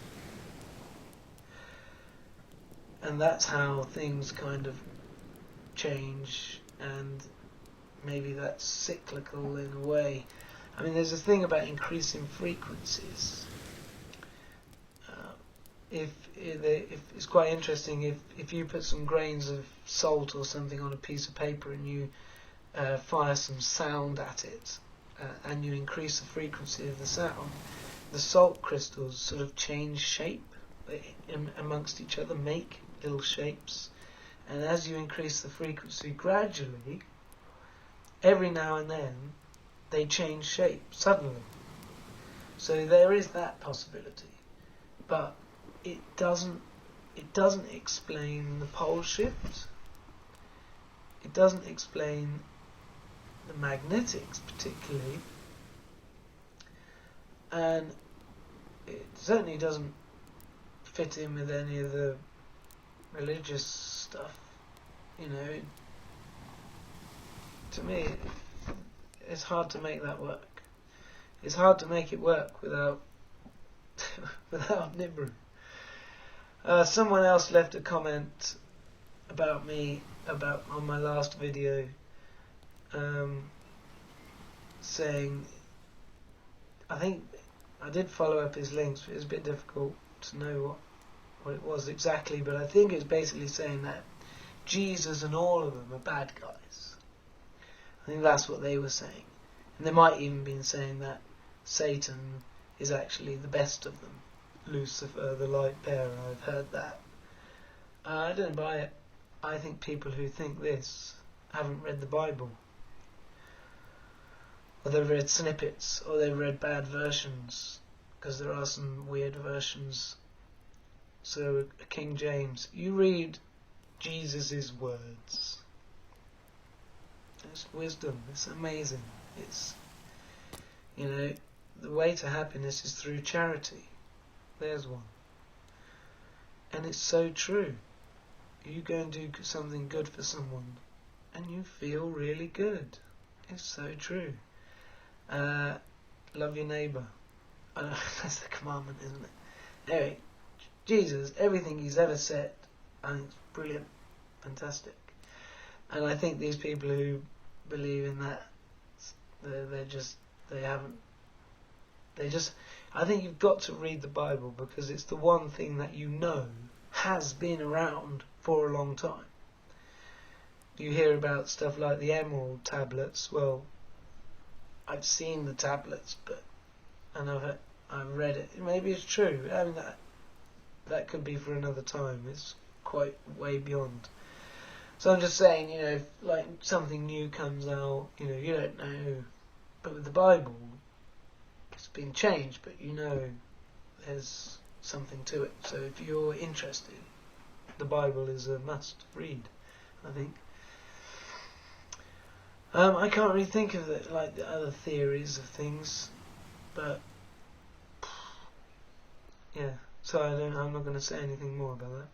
And that's how things kind of change, and maybe that's cyclical in a way. I mean, there's a thing about increasing frequencies. If it's quite interesting, if you put some grains of salt or something on a piece of paper and you fire some sound at it, and you increase the frequency of the sound, the salt crystals sort of change shape amongst each other, make little shapes, and as you increase the frequency gradually, every now and then they change shape suddenly. So there is that possibility, but it doesn't explain the pole shift. It doesn't explain the magnetics particularly, and it certainly doesn't fit in with any of the religious stuff. You know, to me, it's hard to make that work. It's hard to make it work without without Nibiru. Someone else left a comment about me on my last video, saying, I think I did follow up his links, but it was a bit difficult to know what it was exactly, but I think it's basically saying that Jesus and all of them are bad guys. I think that's what they were saying, and they might even been saying that Satan is actually the best of them, Lucifer, the light bearer. I've heard that. I don't buy it. I think people who think this haven't read the Bible, or they've read snippets, or they've read bad versions, because there are some weird versions. So King James, you read Jesus' words. It's wisdom. It's amazing. It's, you know, the way to happiness is through charity. There's one. And it's so true. You go and do something good for someone and you feel really good. It's so true. Love your neighbour. I know, that's the commandment, isn't it? Anyway, Jesus, everything he's ever said, I think it's brilliant, fantastic. And I think these people who believe in that, I think you've got to read the Bible, because it's the one thing that you know has been around for a long time. You hear about stuff like the emerald tablets. Well, I've seen the tablets, and I've read it. Maybe it's true. I mean, that could be for another time. It's quite way beyond. So I'm just saying, you know, if like something new comes out, you know, you don't know. But with the Bible, it's been changed, but you know there's something to it. So if you're interested, the Bible is a must read, I think. I can't really think of it like the other theories of things, but yeah. So I'm not going to say anything more about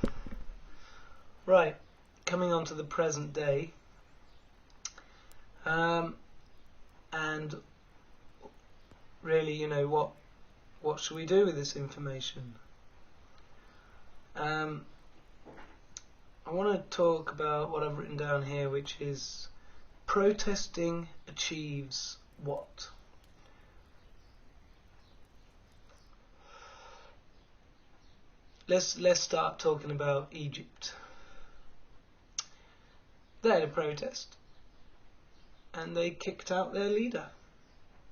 that. Right, coming on to the present day, and really, you know, what should we do with this information? I want to talk about what I've written down here, which is protesting achieves what? Let's start talking about Egypt. They had a protest, and they kicked out their leader,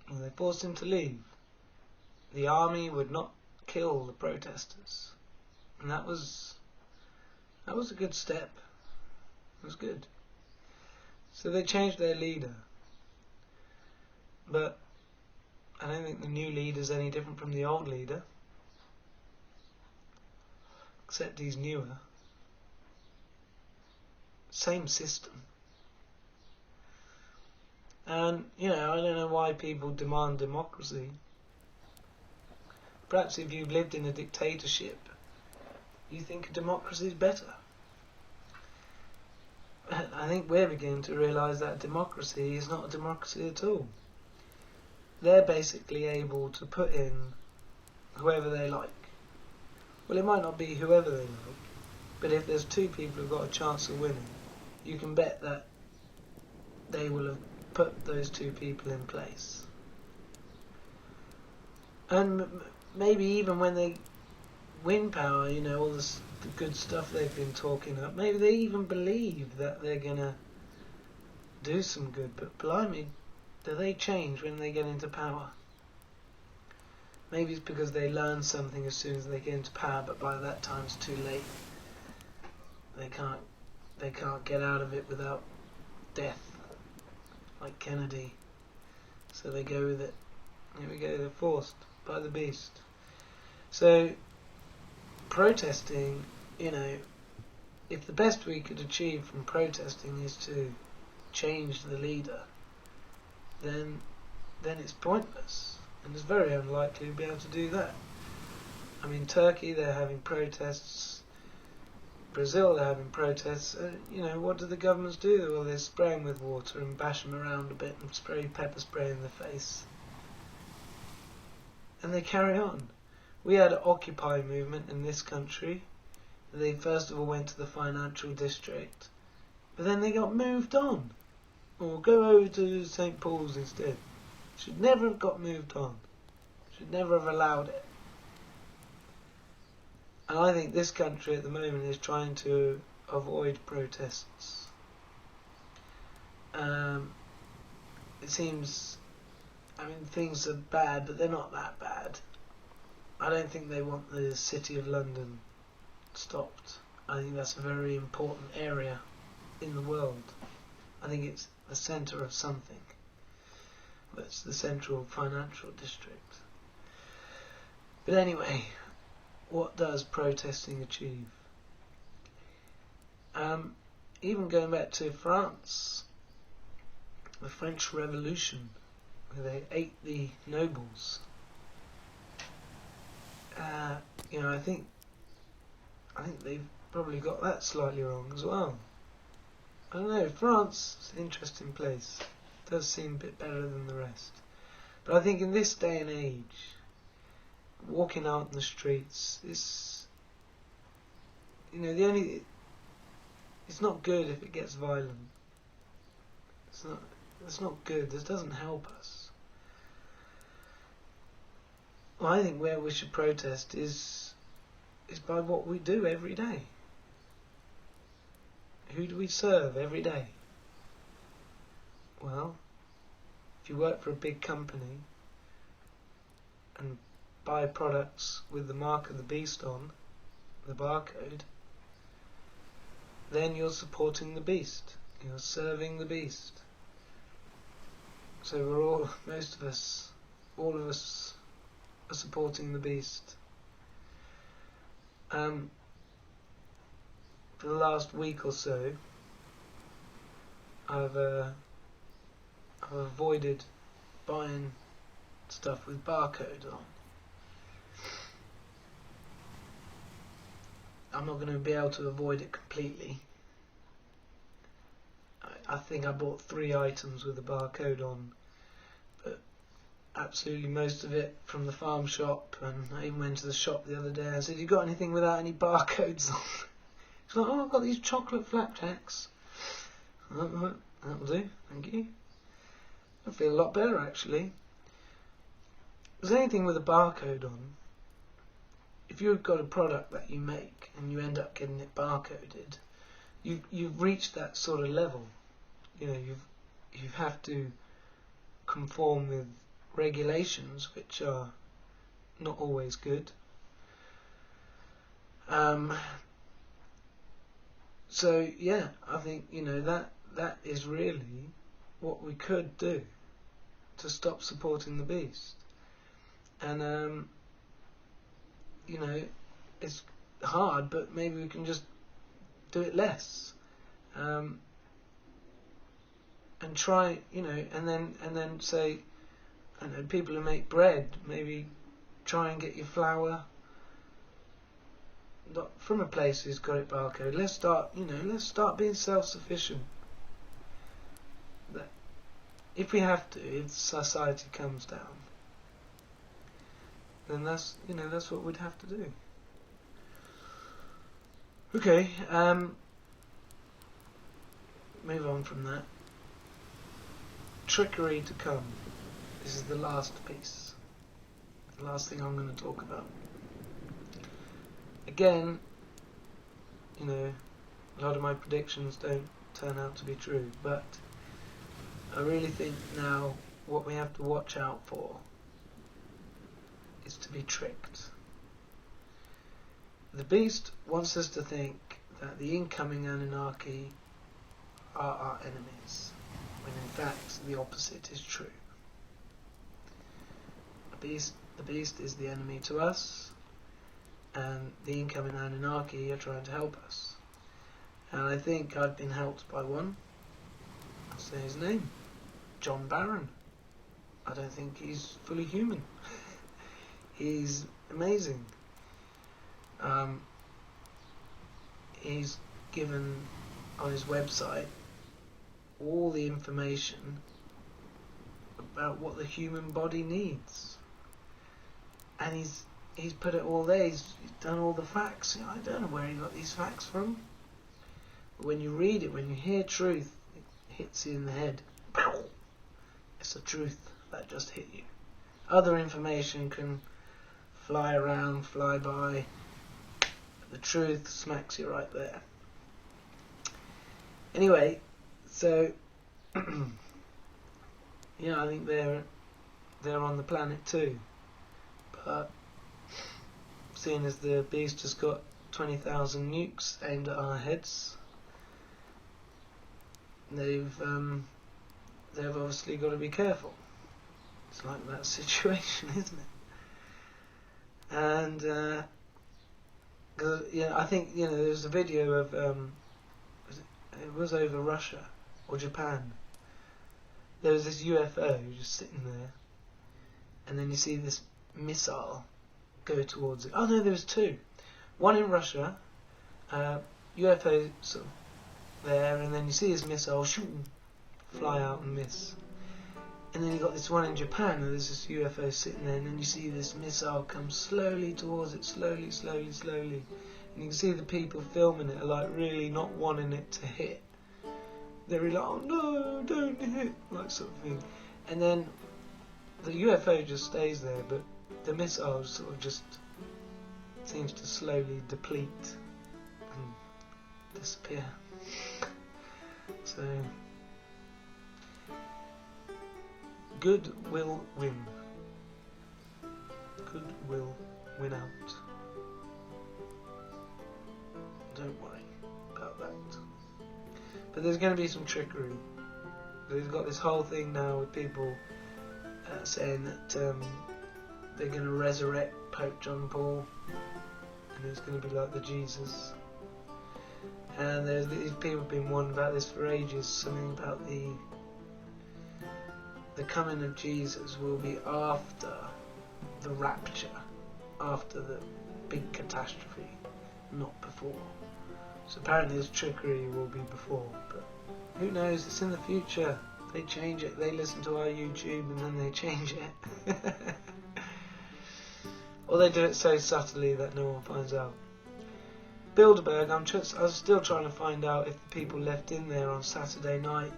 and they forced him to leave. The army would not kill the protesters, and that was a good step. It was good. So they changed their leader, but I don't think the new leader is any different from the old leader, except he's newer. Same system. And, you know, I don't know why people demand democracy. Perhaps if you've lived in a dictatorship, you think a democracy is better. I think we're beginning to realise that democracy is not a democracy at all. They're basically able to put in whoever they like. Well, it might not be whoever they like, but if there's two people who've got a chance of winning, you can bet that they will have put those two people in place. And maybe even when they win power, you know, all the good stuff they've been talking up, maybe they even believe that they're going to do some good, but blimey, do they change when they get into power? Maybe it's because they learn something as soon as they get into power, but by that time it's too late. They can't get out of it without death, like Kennedy. So they go with it. Here we go, they're forced by the beast. So protesting, you know, if the best we could achieve from protesting is to change the leader, then it's pointless, and it's very unlikely to be able to do that. I mean, Turkey, they're having protests. Brazil, they're having protests. You know, what do the governments do? Well, they spray them with water and bash them around a bit and spray pepper spray in the face, and they carry on. We had an Occupy movement in this country. They first of all went to the financial district, but then they got moved on. Or go over to St. Paul's instead. Should never have got moved on. Should never have allowed it. And I think this country at the moment is trying to avoid protests. It seems, I mean, things are bad, but they're not that bad. I don't think they want the City of London stopped. I think that's a very important area in the world. I think it's the centre of something. But it's the central financial district. But anyway, what does protesting achieve? Even going back to France, the French Revolution, where they ate the nobles. You know, I think they've probably got that slightly wrong as well. I don't know, France is an interesting place. It does seem a bit better than the rest. But I think in this day and age, walking out in the streets is, you know, it's not good if it gets violent. It's not good. This doesn't help us. Well, I think where we should protest is by what we do every day. Who do we serve every day? Well, if you work for a big company and buy products with the mark of the beast on, the barcode, then you're supporting the beast. You're serving the beast. So all of us are supporting the beast. For the last week or so, I've avoided buying stuff with barcodes on. I'm not going to be able to avoid it completely. I think I bought 3 items with a barcode on, but absolutely most of it from the farm shop, and I even went to the shop the other day and I said, "You got anything without any barcodes on?" She's like, "Oh, I've got these chocolate flapjacks." That'll do, thank you. I feel a lot better actually. If there's anything with a barcode on, if you've got a product that you make and you end up getting it barcoded, you've reached that sort of level. You know, you have to conform with regulations which are not always good. So yeah, I think, you know, that is really what we could do to stop supporting the beast. And you know, it's hard, but maybe we can just do it less. And try, you know, and then say, I don't know, people who make bread, maybe try and get your flour not from a place who's got it barcode. Let's start being self-sufficient. That if we have to, if society comes down, then that's what we'd have to do. Okay, move on from that. Trickery to come. This is the last piece. The last thing I'm going to talk about. Again, you know, a lot of my predictions don't turn out to be true, but I really think now what we have to watch out for is to be tricked. The beast wants us to think that the incoming Anunnaki are our enemies, when in fact the opposite is true. The beast is the enemy to us, and the incoming Anunnaki are trying to help us. And I think I've been helped by one. I'll say his name, John Barron. I don't think he's fully human. He's amazing. He's given on his website all the information about what the human body needs, and he's put it all there. He's done all the facts. You know, I don't know where he got these facts from, but when you read it, when you hear truth, it hits you in the head. It's the truth that just hit you. Other information can fly around, fly by. The truth smacks you right there. Anyway, so yeah, I think they're on the planet too. But seeing as the beast has got 20,000 nukes aimed at our heads, they've obviously got to be careful. It's like that situation, isn't it? And yeah, I think, you know, there's a video of it was over Russia or Japan. There was this UFO just sitting there, and then you see this missile go towards it. Oh no, there was 2. One in Russia, UFO sort of there, and then you see this missile fly out and miss. And then you got this one in Japan, and there's this UFO sitting there, and then you see this missile come slowly towards it, slowly. And you can see the people filming it are like really not wanting it to hit. They're really like, "Oh no, don't hit," like sort of thing. And then the UFO just stays there, but the missile sort of just seems to slowly deplete and disappear. So good will win. Good will win out. Don't worry about that. But there's going to be some trickery. They've got this whole thing now with people saying that they're going to resurrect Pope John Paul, and it's going to be like the Jesus. And there's these people have been warning about this for ages. Something about the coming of Jesus will be after the rapture, after the big catastrophe, not before. So apparently this trickery will be before, but who knows? It's in the future. They change it. They listen to our YouTube and then they change it. Or they do it so subtly that no one finds out. Bilderberg, I was still trying to find out if the people left in there on Saturday night,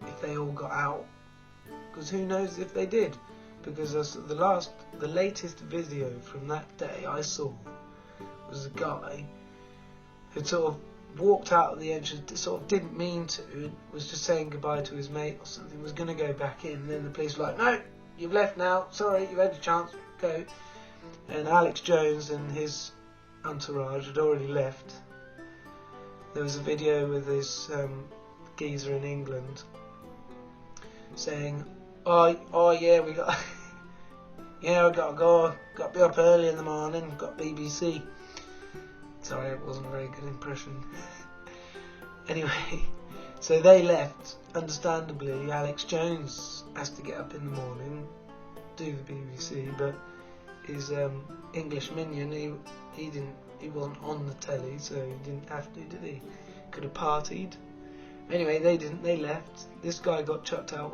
if they all got out. Because who knows if they did. Because the latest video from that day I saw was a guy who sort of walked out of the entrance, sort of didn't mean to, was just saying goodbye to his mate or something, was going to go back in, and then the police were like, no, you've left now, sorry, you've had a chance, go. And Alex Jones and his entourage had already left. There was a video with this geezer in England saying, oh yeah, we got yeah, we got to go, got to be up early in the morning, got BBC. Sorry, it wasn't a very good impression. Anyway, so they left. Understandably, Alex Jones has to get up in the morning, do the BBC, but his English minion, he wasn't on the telly, so he didn't have to, did he? Could have partied. Anyway, they didn't. They left. This guy got chucked out.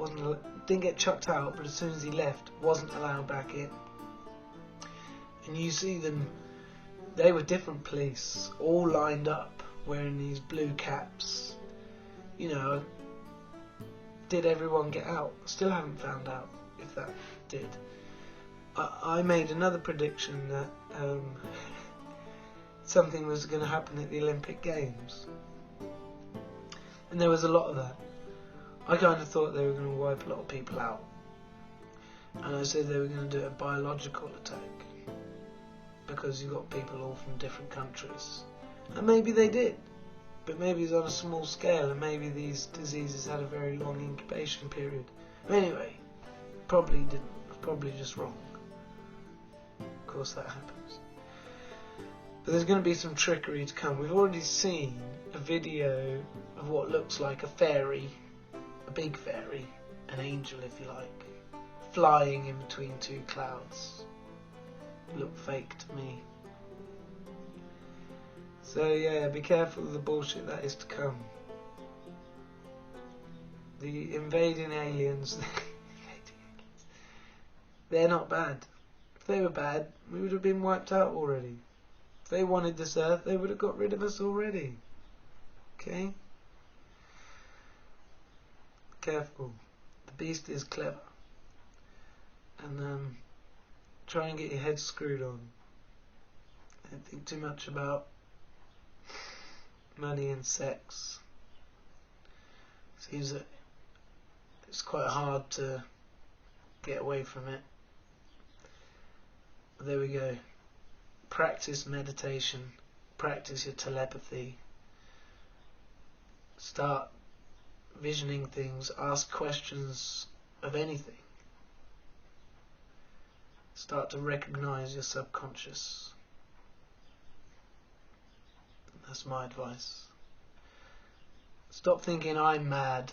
Didn't get chucked out, but as soon as he left, wasn't allowed back in. And you see them. They were different police, all lined up, wearing these blue caps. You know, did everyone get out? Still haven't found out if that did. I made another prediction that something was going to happen at the Olympic Games. And there was a lot of that. I kind of thought they were going to wipe a lot of people out. And I said they were going to do a biological attack. Because you got people all from different countries. And maybe they did. But maybe it's on a small scale, and maybe these diseases had a very long incubation period. Anyway, probably didn't. Probably just wrong. Of course that happens. But there's going to be some trickery to come. We've already seen a video of what looks like a fairy, a big fairy, an angel if you like, flying in between two clouds. Look fake to me. So yeah, be careful of the bullshit that is to come. The invading aliens, they're not bad. If they were bad, we would have been wiped out already. If they wanted this earth, they would have got rid of us already. Okay? Careful. The beast is clever. And try and get your head screwed on. Don't think too much about money and sex. Seems that it's quite hard to get away from it. But there we go. Practice meditation. Practice your telepathy. Start visioning things. Ask questions of anything. Start to recognize your subconscious. That's my advice. Stop thinking I'm mad,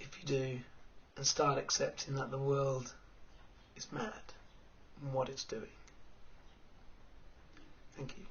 if you do, and start accepting that the world is mad and what it's doing. Thank you.